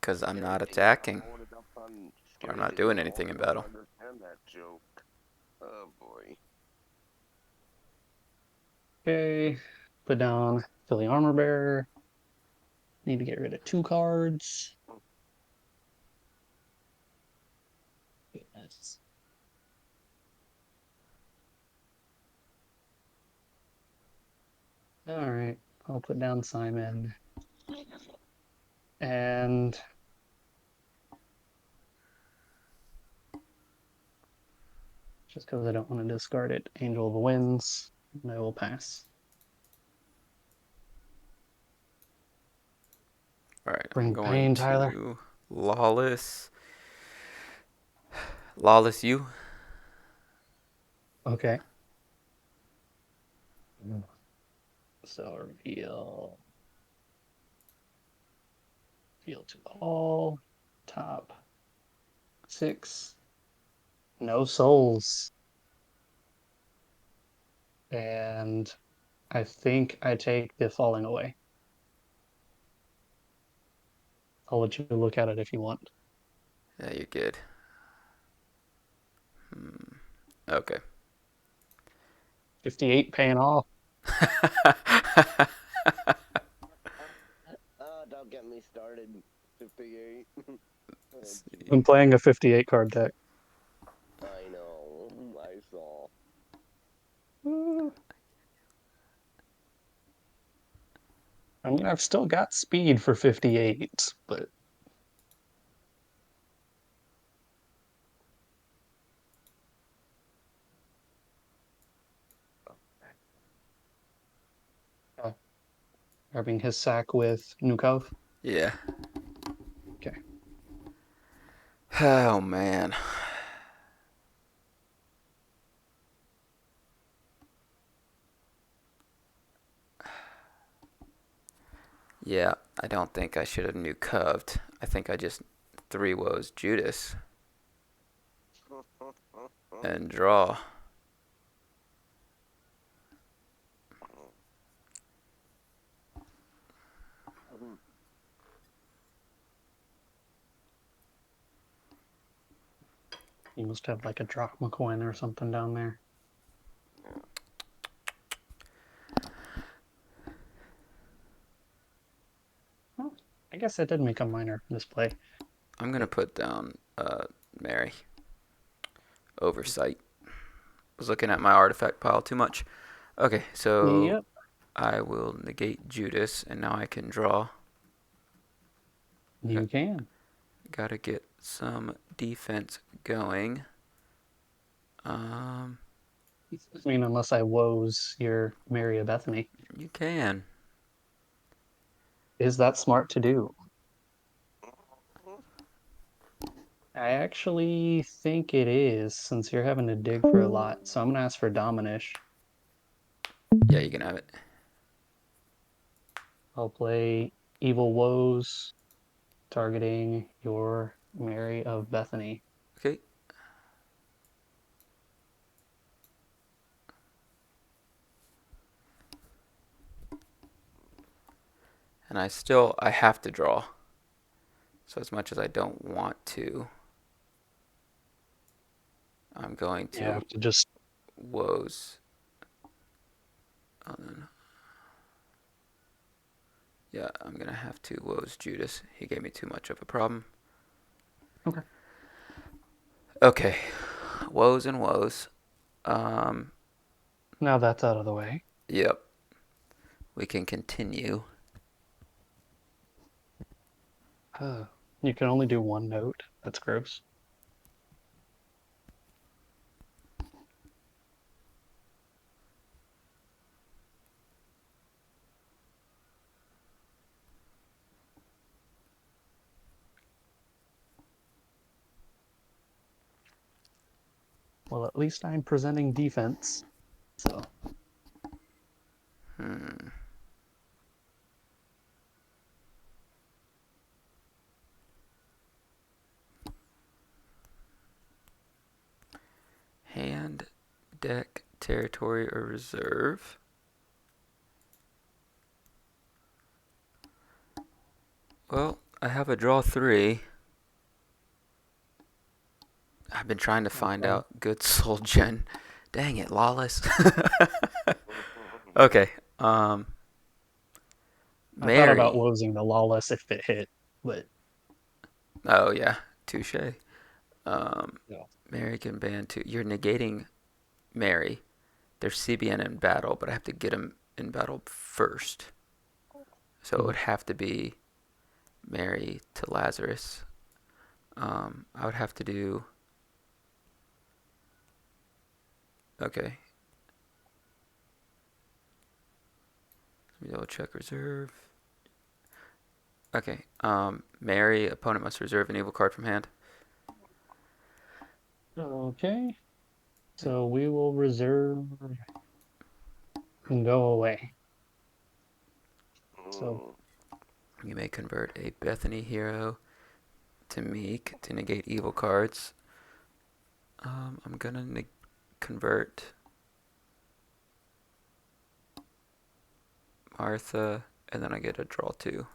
Because I'm not Scary thing, attacking. loaded up on- Or I'm scary not thing, doing I anything in loaded up battle. to understand that joke. Oh boy. Okay, put down Philly Armor Bearer. Need to get rid of 2 cards. Goodness. All right, I'll put down Simon. And just because I don't want to discard it, Angel of the Winds, and I will pass. Alright, I'm Bring going pain, to Tyler. Lawless. Lawless you. Okay. So reveal to all. Top 6. No souls. And I think I take the falling away. I'll let you look at it if you want. Yeah, you're good. Okay. 58 paying off. Oh, don't get me started. 58. Oh, I'm playing a 58 card deck. I know. I saw. I mean, I've still got speed for 58, but uh, grabbing his sack with Nukov. Yeah. Okay. Oh, man. Yeah, I don't think I should have new coved. I think I just 3 woes Judas and draw. You must have like a drachma coin or something down there. Well, I guess I did make a minor display. I'm going to put down Mary. Oversight. Was looking at my artifact pile too much. Okay, so Yep. I will negate Judas, and now I can draw. You can. Gotta get some defense going. I mean, unless I woes your Mary of Bethany. You can. Is that smart to do? I actually think it is, since you're having to dig for a lot. So I'm gonna ask for Dominish. Yeah, you can have it. I'll play Evil Woes, targeting your Mary of Bethany. Okay. and I have to draw. So as much as I don't want to, I'm going You have to to just woes. And yeah, I'm gonna have to woes Judas. He gave me too much of a problem. okay. Okay, woes and woes. Um, Now that's out of the way. yep, we can continue. You can only do one note. That's gross. Well, at least I'm presenting defense. So Hmm. Hand, deck, territory, or reserve. Well, I have a draw 3. I've been trying to find okay. out good soul gen. Dang it, lawless. Okay. I thought about Mary. losing the lawless if it hit, but Oh yeah, touche. yeah. Mary can ban 2. You're negating Mary. There's CBN in battle, but I have to get him in battle first. So it would have to be Mary to Lazarus. I would have to do. Okay. Let me double check reserve. Okay. Mary, opponent must reserve an evil card from hand. Okay. So we will reserve and go away. So You may convert a Bethany hero to Meek to negate evil cards. I'm gonna convert Martha, and then I get a draw 2.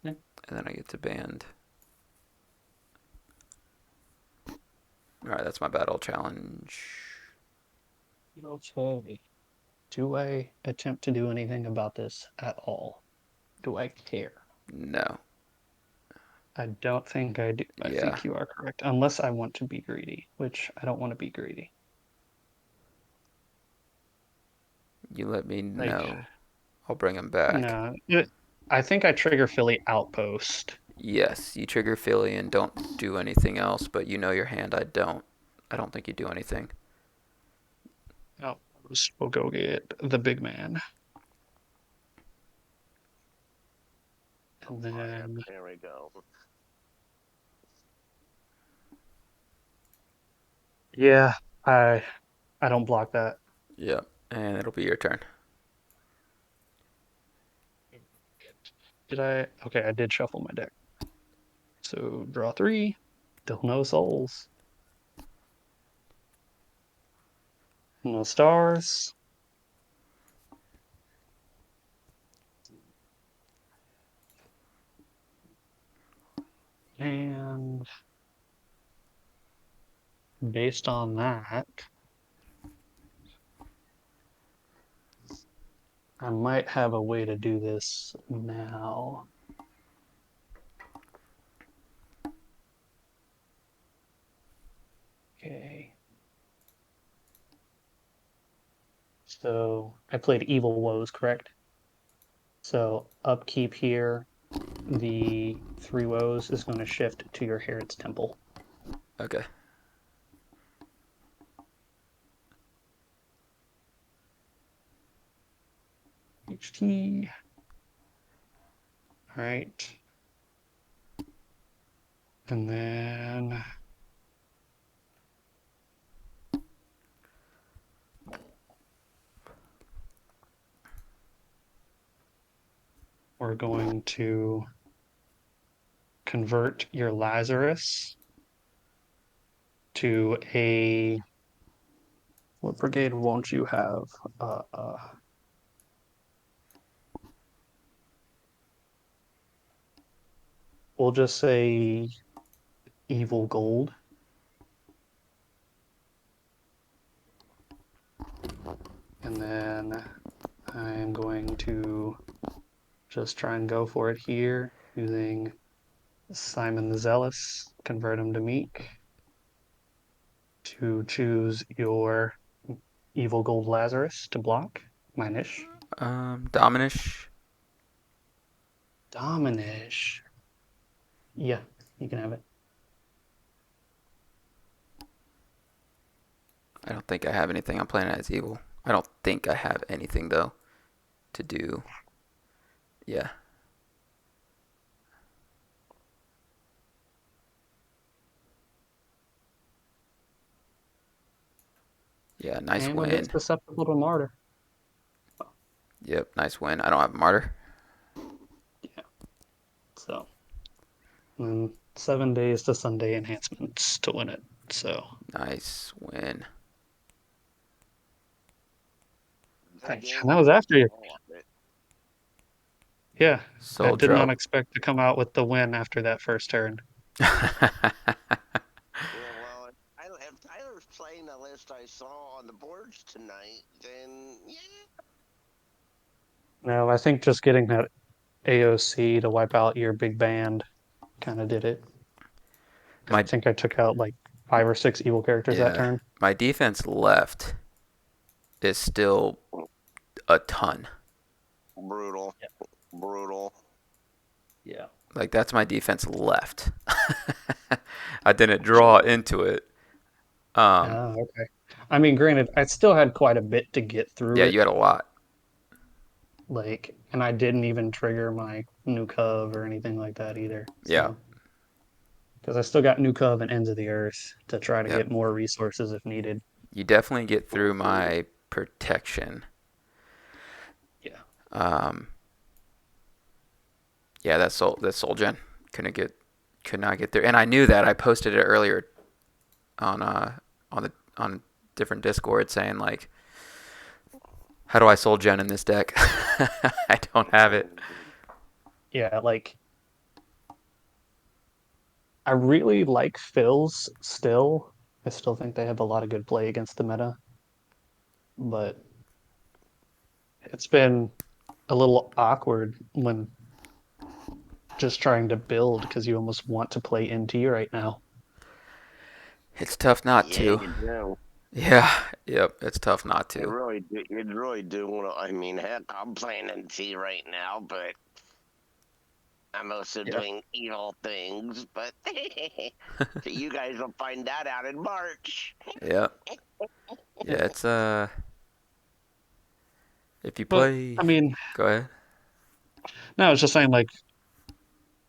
yeah. And then I get to band. Alright, that's my battle challenge. Okay. Do I attempt to do anything about this at all? Do I care? No. I don't think I do. I Yeah. think you are correct. Unless I want to be greedy, which I don't want to be greedy. You let me Like, know. I'll bring him back. no. I think I trigger Philly Outpost. Yes, you trigger Philly and don't do anything else, but you know your hand. I don't. I don't think you do anything. Outpost will go get the big man. And Oh, yeah, then, there we go. yeah, I I don't block that. Yep. And it'll be your turn. Did I? Okay, I did shuffle my deck. So draw 3. Still no souls. No stars. And based on that, I might have a way to do this now. Okay. So I played Evil Woes, correct? So upkeep here, the 3 woes is going to shift to your Herod's Temple. Okay. HT. All right. And then we're going to convert your Lazarus to a. What brigade won't you have? Uh, uh, we'll just say evil gold. And then I'm going to just try and go for it here using Simon the Zealous, convert him to Meek, to choose your evil gold Lazarus to block. Minish. Dominish. Dominish. Yeah, you can have it. I don't think I have anything. I'm playing as evil. I don't think I have anything though to do. Yeah. Yeah, nice And a bit win. susceptible to martyr. Yep, nice win. I don't have a martyr. Yeah. So, and 7 days to Sunday enhancements to win it. So, Nice win. and game that was after you. all of it. Yeah, I Soul did not Drought. expect to come out with the win after that first turn. Yeah, well, if Tyler's playing the list I saw on the boards tonight, then yeah. No, I think just getting that AOC to wipe out your big band kind of did it. I my think I took out like 5 or 6 evil characters that yeah, turn. my defense left is still a ton. Brutal. Yeah. Brutal. Yeah. Like that's my defense left. I didn't draw into it. Okay. I mean, granted, I still had quite a bit to get through Yeah, it. you had a lot. Like, and I didn't even trigger my new cove or anything like that either. Yeah. So, because I still got new cove and ends of the earth to try to Yep. get more resources if needed. You definitely get through my protection. Yeah. Um, yeah, that soul gen could not get there, and I knew that. I posted it earlier on different Discord saying like, how do I soul gen in this deck? I don't have it. Yeah, like I really like Phil's still. I still think they have a lot of good play against the meta, but it's been a little awkward when just trying to build because you almost want to play NT right now. It's tough not Yeah, to. you do. Yeah, yep, it's tough not You to. really do. You really do want to. I mean, heck, I'm playing NT right now, but I'm also Yeah. doing evil things. But so you guys will find that out in March. Yeah, yeah, it's if you But play, I mean, go ahead. no, I was just saying like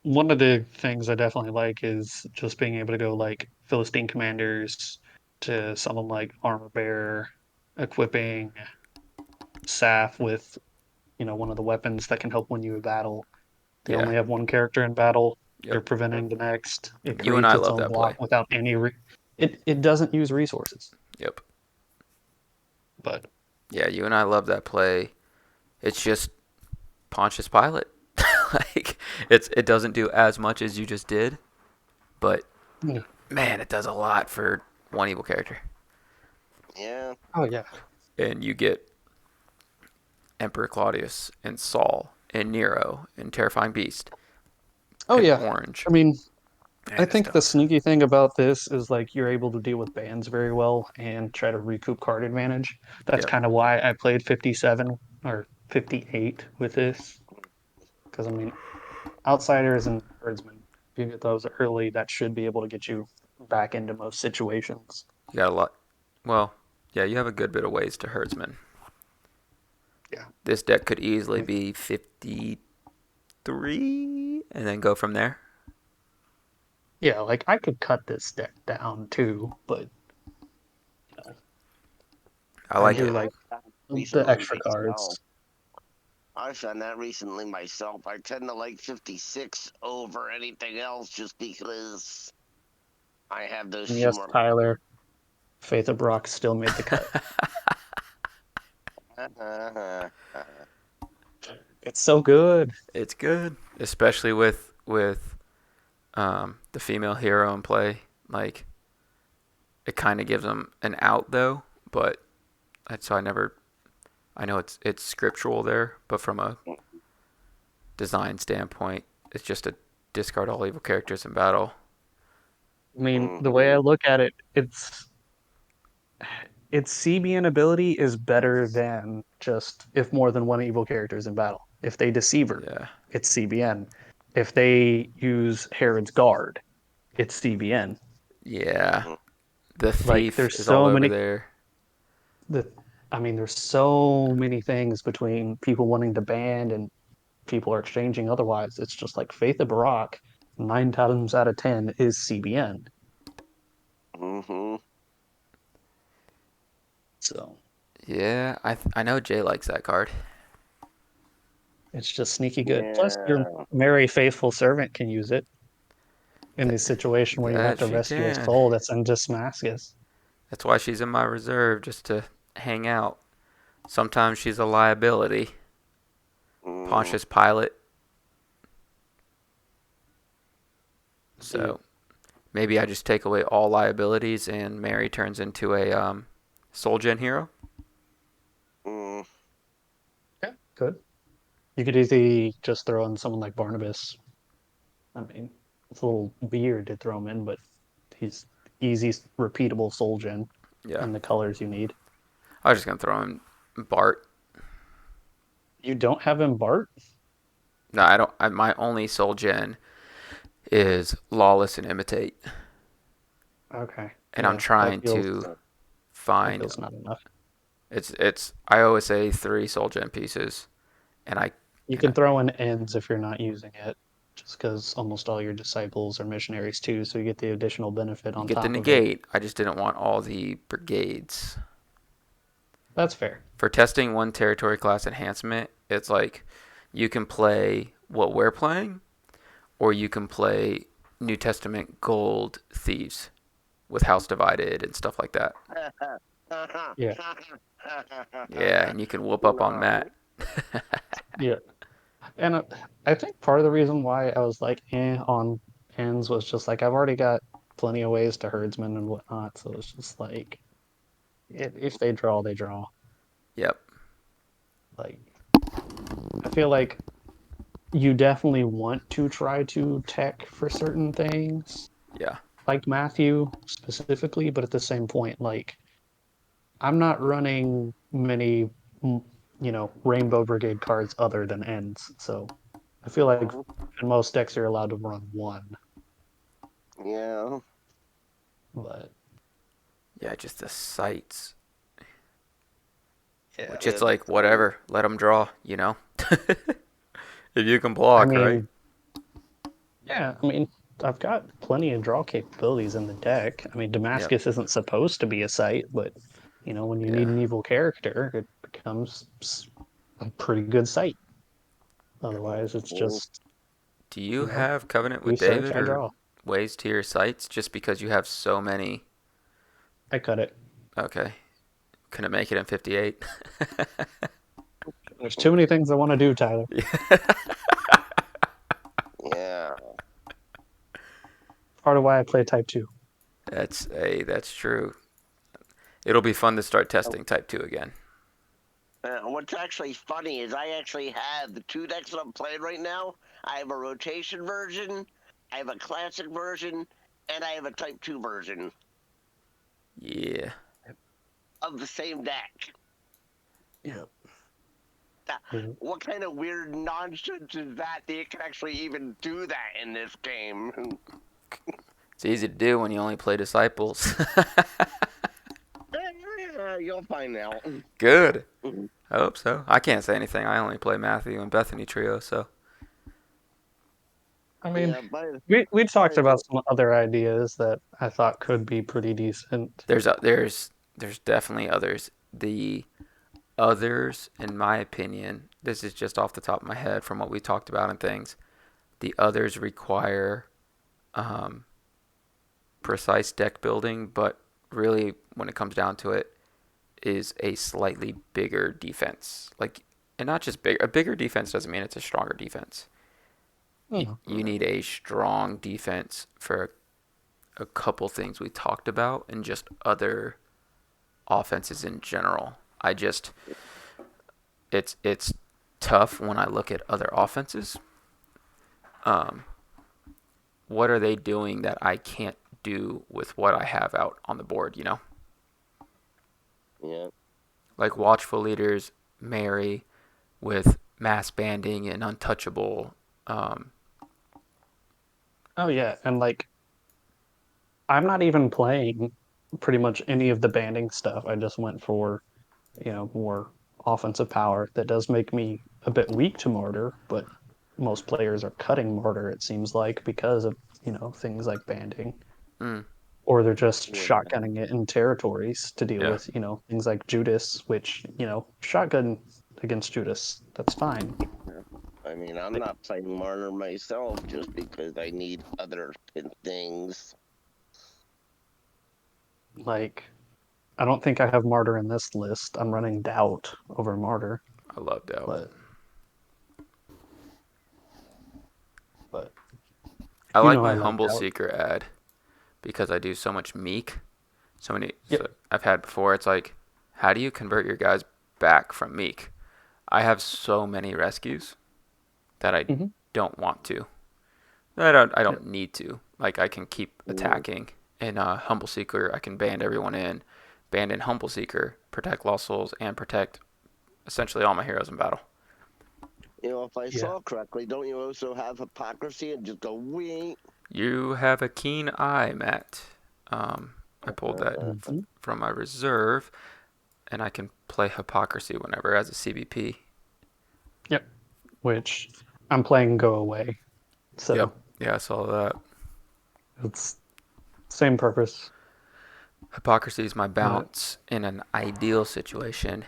one of the things I definitely like is just being able to go like Philistine commanders to someone like armor bearer, equipping Saf with one of the weapons that can help win you a battle. They Yeah, only have one character in battle. yep. They're preventing the next. It You and creates I its love own that play. block without any. It doesn't use resources, Yep. but Yeah, you and I love that play. It's just Pontius Pilate. Like it doesn't do as much as you just did, but yeah. man, it does a lot for one evil character. Yeah. Oh yeah. And you get Emperor Claudius and Saul and Nero and Terrifying Beast Oh and yeah. Orange. I mean, I Man, it's think the tough. sneaky thing about this is like you're able to deal with bans very well and try to recoup card advantage. That's Yep. kind of why I played 57 or 58 with this. Because I mean, outsiders and herdsmen, if you get those early, that should be able to get you back into most situations. You got a lot. Well, yeah, you have a good bit of ways to herdsman. Yeah. This deck could easily be 53 and then go from there. Yeah, like I could cut this deck down too, but I I like do it. like I've found the recently extra myself. cards. I found that recently myself. I tend to like 56 over anything else just because I have those And two yes, more. Tyler, Faith of Brock still made the cut. It's so good. It's good, especially with the female hero in play. Like it kind of gives them an out though, but so I never. I know it's scriptural there, but from a design standpoint, it's just a discard all evil characters in battle. I mean, the way I look at it, its CBN ability is better than just if more than one evil character is in battle. If they deceiver, Yeah, it's CBN. If they use Herod's Guard, it's CBN. yeah. The Like thief there's is all so over many there. the I mean, there's so many things between people wanting to ban and people are exchanging otherwise. It's just like Faith of Barak, 9 times out of 10 is CBN. Mm-hmm. So Yeah, I know Jay likes that card. it's just sneaky good. Plus, your Yeah. Mary faithful servant can use it in That, the situation where you have that to she rescue a can. soul that's in Damascus. That's why she's in my reserve, just to hang out. Sometimes she's a liability. Mm. Pontius Pilate. Yeah. So maybe I just take away all liabilities and Mary turns into a soul gen hero. Mm. Yeah, good. You could easily just throw in someone like Barnabas. I mean, it's a little weird to throw him in, but he's easy, repeatable soul gen Yeah. and the colors you need. I was just gonna throw in Bart. You don't have him Bart? No, I don't. My only soul gen is lawless and imitate, Okay. and I'm Yeah, trying to that find. feels not enough. It's. I always say 3 soul gen pieces, and I You and can I, throw in ends if you're not using it, just because almost all your disciples are missionaries too, so you get the additional benefit you on get the top of it. negate. I just didn't want all the brigades. That's fair. For testing one territory class enhancement, it's like you can play what we're playing, or you can play New Testament gold thieves with house divided and stuff like that. Yeah, Yeah, and you can whoop up on No. Matt. yeah. And I think part of the reason why I was like on ends was just like I've already got plenty of ways to herdsman and whatnot, so it's just like if they draw, they draw. Yep. Like I feel like you definitely want to try to tech for certain things, Yeah. like Matthew specifically, but at the same point, like I'm not running many, Rainbow Brigade cards other than ends. So I feel like Mhm. in most decks you're allowed to run one, Yeah. but Yeah, just the sights. yeah. Which it's It's like, whatever. Let them draw, if you can I block, right? mean, yeah, I mean, I've got plenty of draw capabilities in the deck. I mean, Yep. Damascus isn't supposed to be a sight, but when you need Yeah. an evil character, it becomes a pretty good sight. Otherwise, it's Mhm. just, Do you you know, have Covenant we with search, David I or draw. ways to your sights just because you have so many? I cut it. Okay. Couldn't make it in 58. There's too many things I want to do, Tyler. Yeah. Part of why I play Type 2. That's true. It'll be fun to start testing Type 2 again. What's actually funny is I actually have the 2 decks that I'm playing right now. I have a rotation version, I have a classic version, and I have a Type 2 version Yeah. of the same deck. Yeah. Now, Yeah. what kind of weird nonsense is that you can actually even do that in this game? It's easy to do when you only play Disciples. You'll find out. Good. I hope so. I can't say anything. I only play Matthew and Bethany trio, so I mean, Yeah, but we talked about some other ideas that I thought could be pretty decent. there's definitely others. The others, in my opinion, this is just off the top of my head from what we talked about and things. The others require um, precise deck building, but really, when it comes down to it, is a slightly bigger defense. Like, and not just big. A bigger defense doesn't mean it's a stronger defense. You need a strong defense for a couple things we talked about and just other offenses in general. It's tough when I look at other offenses. Um, what are they doing that I can't do with what I have out on the board? Yeah. Like watchful leaders, Mary, with mass banding and untouchable. Oh yeah, and like I'm not even playing pretty much any of the banding stuff. I just went for, more offensive power. That does make me a bit weak to Martyr, but most players are cutting Martyr, it seems like, because of, things like banding. Mm, Or they're just Yeah. shotgunning it in territories to deal yeah, with, things like Judas, which, shotgun against Judas, that's fine. I mean, I'm Like, not playing Marner myself just because I need other things. like I don't think I have Martyr in this list. I'm running Doubt over Martyr, I love Doubt. but but I you like know I my like Humble Doubt. Seeker ad because I do so much Meek. So Yep. I've had before. It's like, how do you convert your guys back from Meek? I have so many rescues that I Hmm. don't want to. I Yep. don't need to. Like I can keep Mm. attacking. In Humble Seeker, I can band everyone in, band in Humble Seeker, protect Lost Souls, and protect essentially all my heroes in battle. If I Yeah. saw correctly, don't you also have hypocrisy and just go wink? You have a keen eye, Matt. I pulled that Hmm. from my reserve, and I can play Hypocrisy whenever as a CBP. Yep. Which I'm playing Go Away, Yep. so Yeah, I saw that. it's same purpose. Hypocrisy is my But bounce in an ideal situation.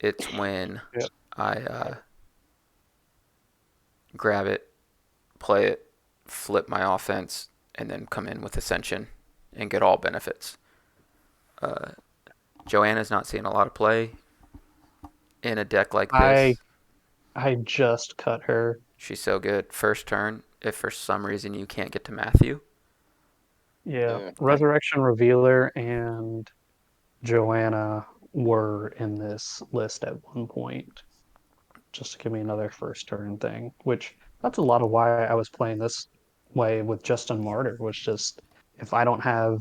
It's when yep. I grab it, play it, flip my offense, and then come in with Ascension and get all benefits. Uh, Joanna's not seeing a lot of play in a deck like I this. I just cut her. She's so good. First turn, if for some reason you can't get to Matthew, Yeah. Uh, Resurrection Revealer and Joanna were in this list at one point, just to give me another first turn thing, which that's a lot of why I was playing this way with Justin Martyr, was just if I don't have,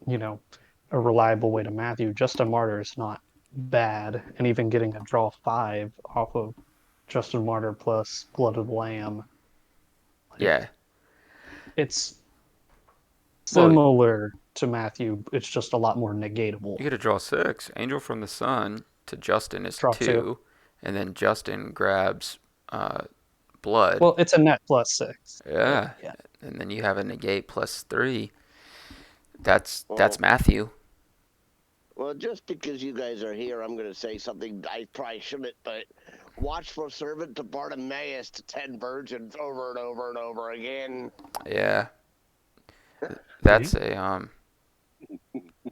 you know, a reliable way to Matthew, Justin Martyr is not bad. And even getting a draw 5 off of Justin Martyr plus Blooded Lamb, yeah. like it's Well, similar to Matthew, it's just a lot more negatable. you get to draw 6. Angel from the Sun to Justin is Draw 2. 2, and then Justin grabs uh, Blood. Well, it's a net plus 6, but Yeah, yeah. and then you have a negate plus 3. That's well, Matthew. well, just because you guys are here, I'm going to say something I probably shouldn't, but watchful servant to Bartimaeus to 10 virgins over and over and over again. Yeah, Yeah. that's a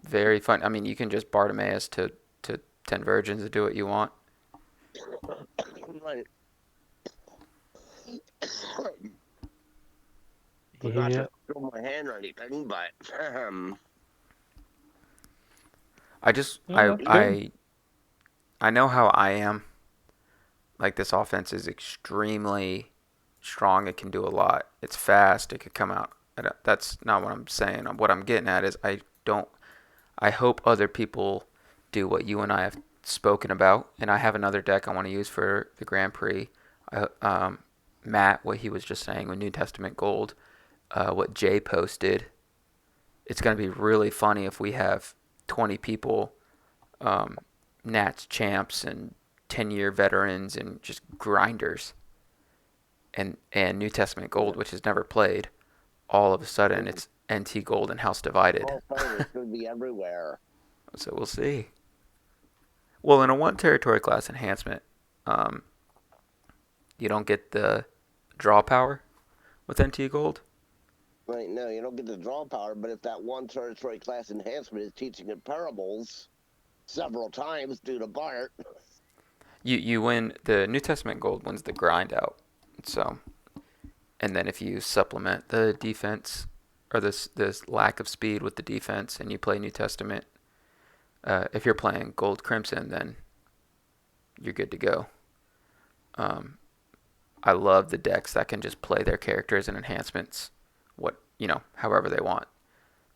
very fun. I mean, you can just Bartimaeus to 10 virgins to do what you want. Like, not Yeah. to throw my hand or anything, but I just Yeah, that's good. I know how I am. Like this offense is extremely strong. It can do a lot. It's fast. It could come out. That's not what I'm saying. What I'm getting at is I don't. I hope other people do what you and I have spoken about. And I have another deck I want to use for the Grand Prix. Matt, what he was just saying with New Testament Gold, what Jay posted. It's going to be really funny if we have 20 people, Nats champs and 10-year veterans and just grinders, and New Testament Gold, which has never played. All of a sudden, it's NT Gold and House Divided. all of a sudden it's going to be everywhere. So we'll see. Well, in a one territory class enhancement, um, you don't get the draw power with NT Gold. Right, no, you don't get the draw power, but if that one territory class enhancement is teaching it parables several times due to Bart, You win the New Testament Gold wins the grind out. So, and then if you supplement the defense or this lack of speed with the defense, and you play New Testament, if you're playing Gold Crimson, then you're good to go. I love the decks that can just play their characters and enhancements, however they want.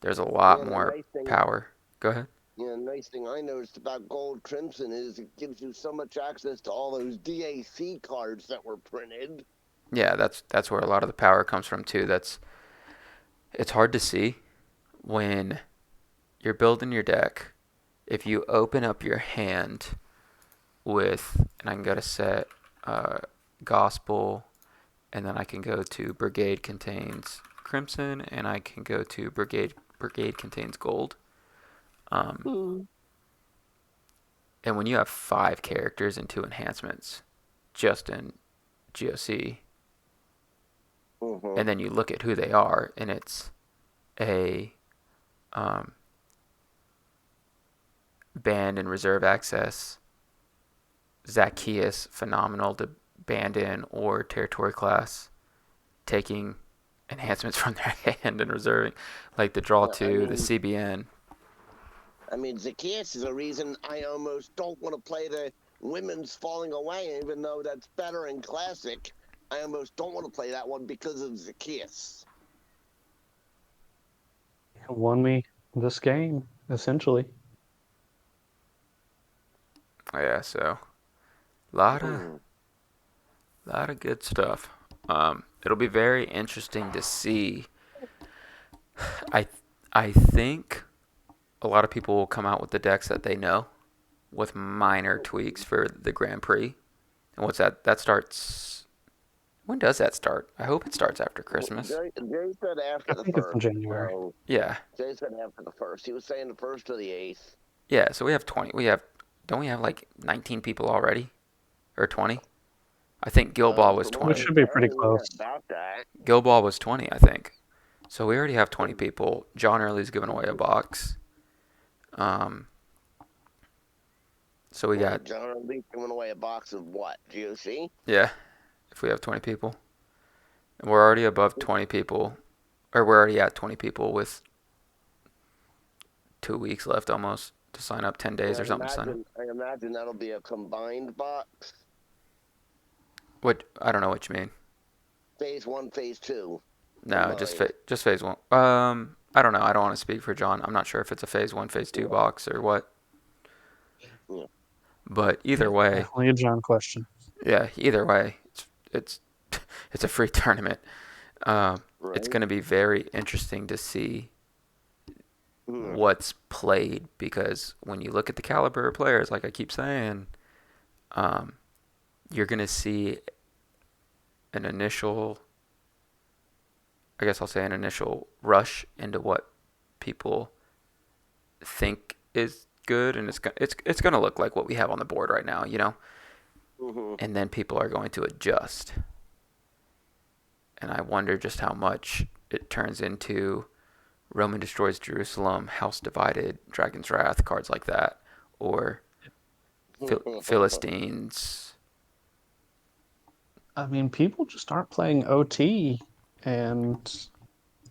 There's a lot Yeah, the more nice thing, power. Go ahead. nice thing I noticed about Gold Crimson is it gives you so much access to all those DAC cards that were printed. Yeah, that's where a lot of the power comes from too. It's hard to see when you're building your deck. If you open up your hand with, and I can go to set Gospel, and then I can go to Brigade contains Crimson, and I can go to Brigade contains Gold. Mm. And when you have 5 characters and 2 enhancements, just in GOC, Mm-hmm. and then you look at who they are, and it's a banned and reserve access Zacchaeus, phenomenal to band in or territory class, taking enhancements from their hand and reserving, like the draw I 2, the mean, CBN. Zacchaeus is a reason I almost don't want to play the Women's Falling Away, even though that's better in Classic. I almost don't want to play that one because of Zacchaeus. Won me this game, essentially. Yeah, so lot of Mm. lot of good stuff. It'll be very interesting to see. I I think a lot of people will come out with the decks that they know, with minor tweaks for the Grand Prix. And what's that? That starts. When does that start? I hope it starts after Christmas. Jay said after I the think it's in first. January. So Yeah, Jay said after the first. He was saying the first or the 8th. yeah. So we have 20. Don't we have like 19 people already, or 20? I think Gilball was From what We he 20. was should be pretty saying, yeah, close. about that. Gilball was 20, I think. So we already have 20 people. John Early's giving away a box. Um, so we got, John Lee giving away a box of what? GOC? yeah, if we have 20 people. And we're already above 20 people, or we're already at 20 people with 2 weeks left almost to sign up, 10 days or something to sign up. I imagine that'll be a combined box. What, I don't know what you mean. Phase 1, Phase 2. No, just phase 1. I don't know. I don't want to speak for John. I'm not sure if it's a phase 1, phase 2 box or what. Yeah. But either way, Definitely a John question. yeah, either way, it's it's a free tournament. It's Right? going to be very interesting to see Hmm. what's played, because when you look at the caliber of players, like I keep saying, you're going to see an initial, I guess I'll say an initial rush into what people think is good, and it's going to look like what we have on the board right now, Hmm. and then people are going to adjust. And I wonder just how much it turns into Roman destroys Jerusalem, House divided, Dragon's Wrath, cards like that, or Philistines. I mean, people just aren't playing OT, and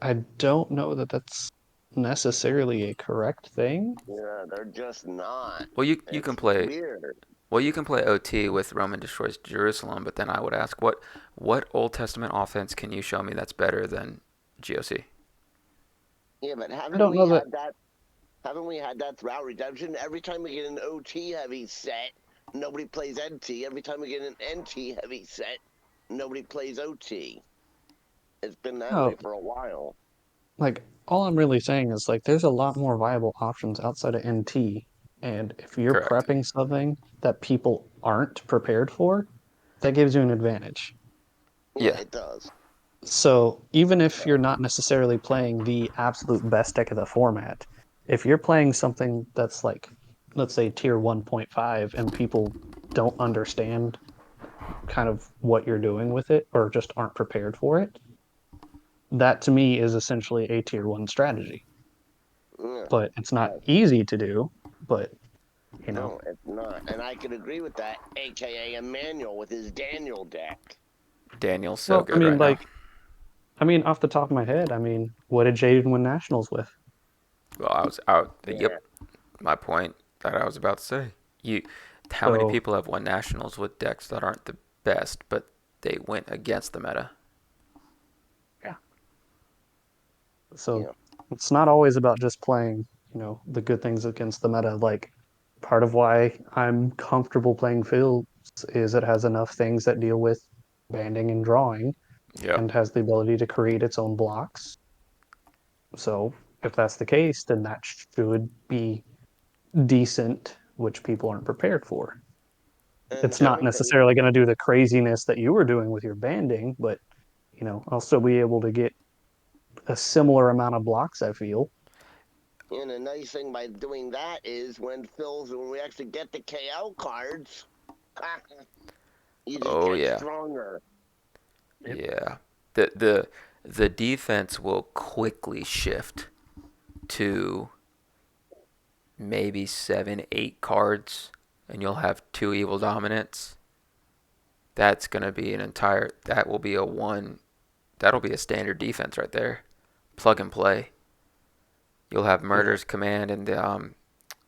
I don't know that that's necessarily a correct thing. Yeah, they're just not. Well, you It's can play weird. OT with Roman destroys Jerusalem, but then I would ask, what Old Testament offense can you show me that's better than GOC? Yeah, but I don't know that. haven't we had that throughout Redemption? Every time we get an OT heavy set, nobody plays NT. Every time we get an NT heavy set, nobody plays OT. It's been that way No, for a while. like all I'm really saying is like there's a lot more viable options outside of NT, and if you're Correct. prepping something that people aren't prepared for, that gives you an advantage. Yeah, Yeah. it does. So even if you're not necessarily playing the absolute best deck of the format, if you're playing something that's like, let's say tier 1.5, and people don't understand kind of what you're doing with it or just aren't prepared for it, that to me is essentially a tier 1 strategy. Yeah. But it's not easy to do, but you know, No, it's not. And I can agree with that, aka Emmanuel with his Daniel deck. Daniel's so Well, I good mean, right now. off the top of my head, I mean, what did Jaden win nationals with? Well, I was out. Yeah. Yep, my point that I was about to say. You, how many So people have won nationals with decks that aren't the best, but they went against the meta? yeah, so Yeah. it's not always about just playing, the good things against the meta. Like part of why I'm comfortable playing fields is it has enough things that deal with banding and drawing Yep. and has the ability to create its own blocks. So if that's the case, then that should be decent, which people aren't prepared for. And It's not everything. necessarily going to do the craziness that you were doing with your banding, but I'll still be able to get a similar amount of blocks, I feel. And the nice thing by doing that is when we actually get the KL cards, you just Oh get yeah. stronger. Yep. Yeah. The defense will quickly shift to maybe 7, 8 cards, and you'll have 2 evil dominants. That's gonna be an entire. That will be a one. That'll be a standard defense right there. Plug and play. You'll have Yeah. Murder's Command and the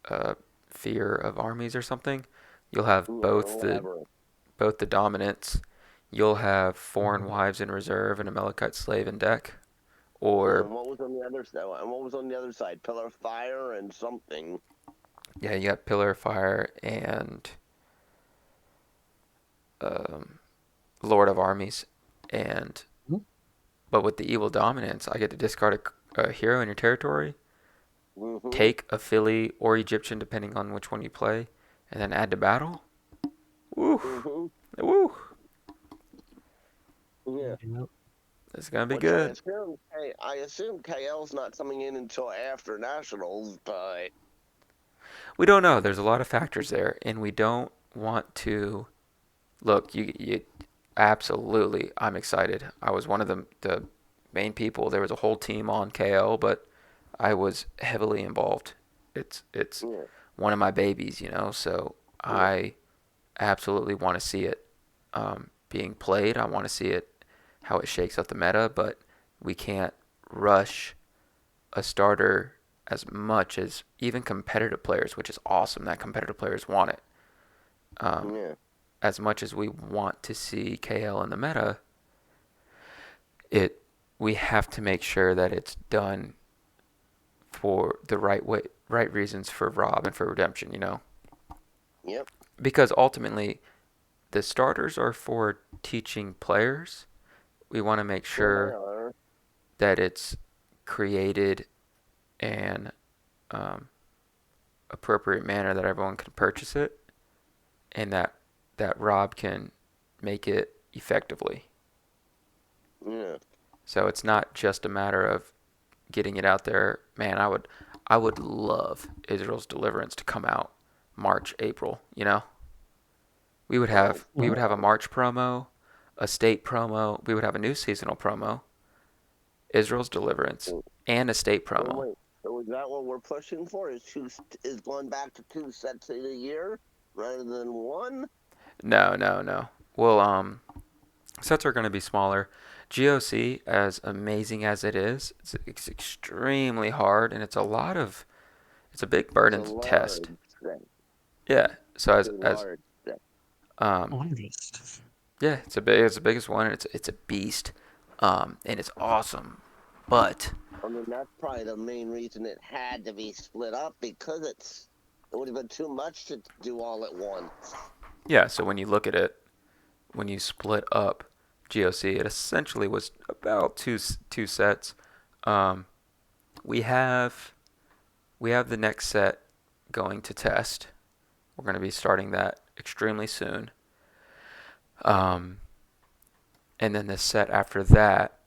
uh, Fear of Armies or something. You'll have Yeah, whatever. both the dominants. You'll have Foreign Wives in reserve and a Melechite Slave in deck. Or And what was on the other side? And what was on the other side? Pillar of Fire and something. yeah, you got Pillar of Fire and um, Lord of Armies. And Mhm. but with the evil dominance, I get to discard a hero in your territory, Mm-hmm. take a Philly or Egyptian depending on which one you play, and then add to battle. Woo, Mm-hmm. woo! Yeah. Yep. It's gonna be Which I good. assume, hey, I assume KL's not coming in until after Nationals, but We don't know. There's a lot of factors there, and we don't want to look. You absolutely. I'm excited. I was one of the main people. There was a whole team on KL, but I was heavily involved. It's yeah, one of my babies, So yeah, I absolutely want to see it being played. I want to see it how it shakes up the meta, but we can't rush a starter as much as even competitive players, which is awesome that competitive players want it. Um, yeah, as much as we want to see KL in the meta, it we have to make sure that it's done for the right way, right reasons for Rob and for Redemption. yep. Because ultimately the starters are for teaching players. We want to make Well, they sure are. that it's created in um, appropriate manner that everyone can purchase it, and that Rob can make it effectively. Yeah. So it's not just a matter of getting it out there. Man, I would love Israel's Deliverance to come out March, April. We would Oh, have we Mhm. would have a God. March promo, a state promo. We would have a new seasonal promo, Israel's Deliverance, and a state So promo. wait. So is that what we're pushing for? Is going back to 2 sets in a year rather than one? No, no, no. Well, sets are going to be smaller. GOC, as amazing as it is, it's extremely hard, and it's a big It's a burden to test. large set. Yeah. So It's as a as large set. um Largest. yeah, it's the biggest one, and it's a beast, and it's awesome, but I mean, that's probably the main reason it had to be split up because it would have been too much to do all at once. yeah. So when you look at it, when you split up GOC, it essentially was about two sets. Um, we have we have the next set going to test. We're going to be starting that extremely soon. Um, and then the set after that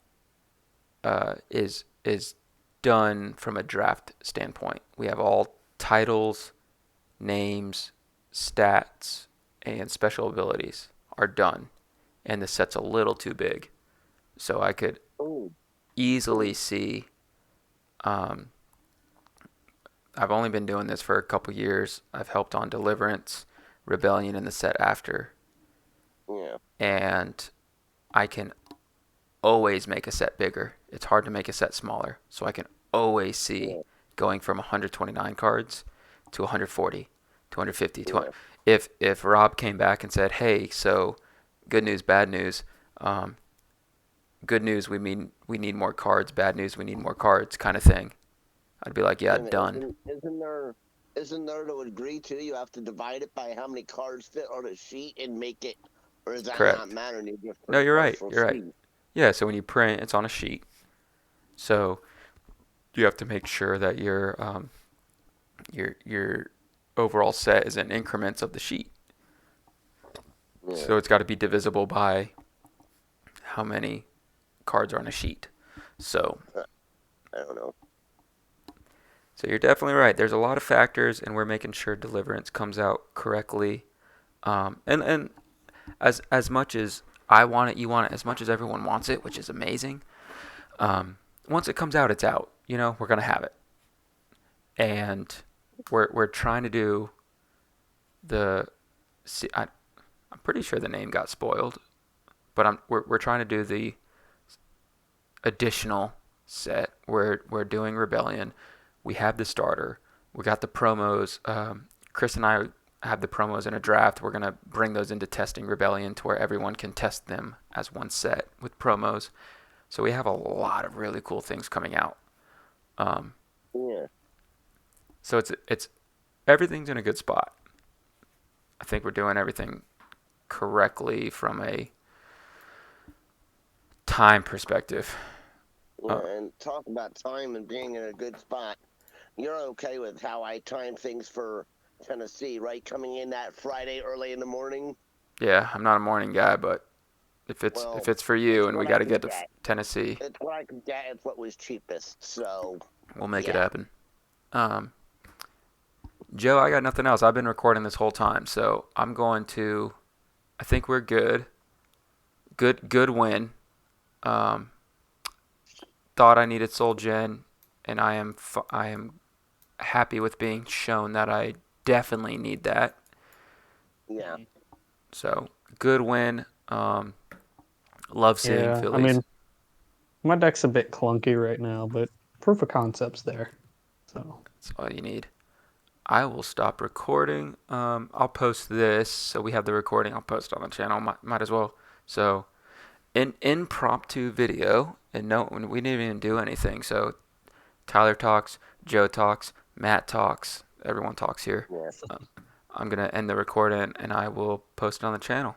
is done from a draft standpoint. We have all titles, names, stats, and special abilities are done, and the set's a little too big. So I could Oh, easily see. Um, I've only been doing this for a couple years. I've helped on Deliverance, Rebellion, and the set after, yeah. and I can always make a set bigger. It's hard to make a set smaller. So I can always see Yeah. going from 129 cards to 140, 250. Yeah. If Rob came back and said, "Hey, so good news, bad news. Good news, we need more cards. Bad news, we need more cards," kind of thing. I'd be like, "Yeah, And done." isn't there to agree to? You have to divide it by how many cards fit on a sheet and make it, or does that not Correct. matter? And you just No, print you're right. partial You're right. sheet. Yeah, so when you print, it's on a sheet. So you have to make sure that your overall set is in increments of the sheet. Yeah. So it's got to be divisible by how many cards are on a sheet. So I don't know. so you're definitely right. There's a lot of factors, and we're making sure Deliverance comes out correctly. And as much as I want it, you want it, as much as everyone wants it, which is amazing. Once it comes out, it's out. You know, we're gonna have it, and we're trying to do the. See, I'm pretty sure the name got spoiled, but we're trying to do the additional set. We're doing Rebellion. We have the starter. We got the promos. Chris and I have the promos in a draft. We're gonna bring those into testing Rebellion to where everyone can test them as one set with promos. So we have a lot of really cool things coming out. Um, Yeah. so it's everything's in a good spot. I think we're doing everything correctly from a time perspective. Yeah. And talk about time and being in a good spot. You're okay with how I time things for Tennessee, right? Coming in that Friday early in the morning. Yeah, I'm not a morning guy, but if Well, it's for you it's and we what got I to can get to get. Tennessee, It's what I could get. It's what was cheapest. So, we'll make it yeah. happen. Um, Joe, I got nothing else. I've been recording this whole time, so I'm going to. I think we're good. Good win. Um, thought I needed Soul Gen, and I am happy with being shown that I definitely need that. Yeah. So good win. Love seeing Yeah, I Phillies. mean, my deck's a bit clunky right now, but proof of concept's there. So That's all you need. I will stop recording. I'll post this, so we have the recording. I'll post it on the channel. Might as well. So, an impromptu video, and no, we didn't even do anything. So, Tyler talks, Joe talks, Matt talks, everyone talks here. Yeah. I'm gonna end the recording, and I will post it on the channel.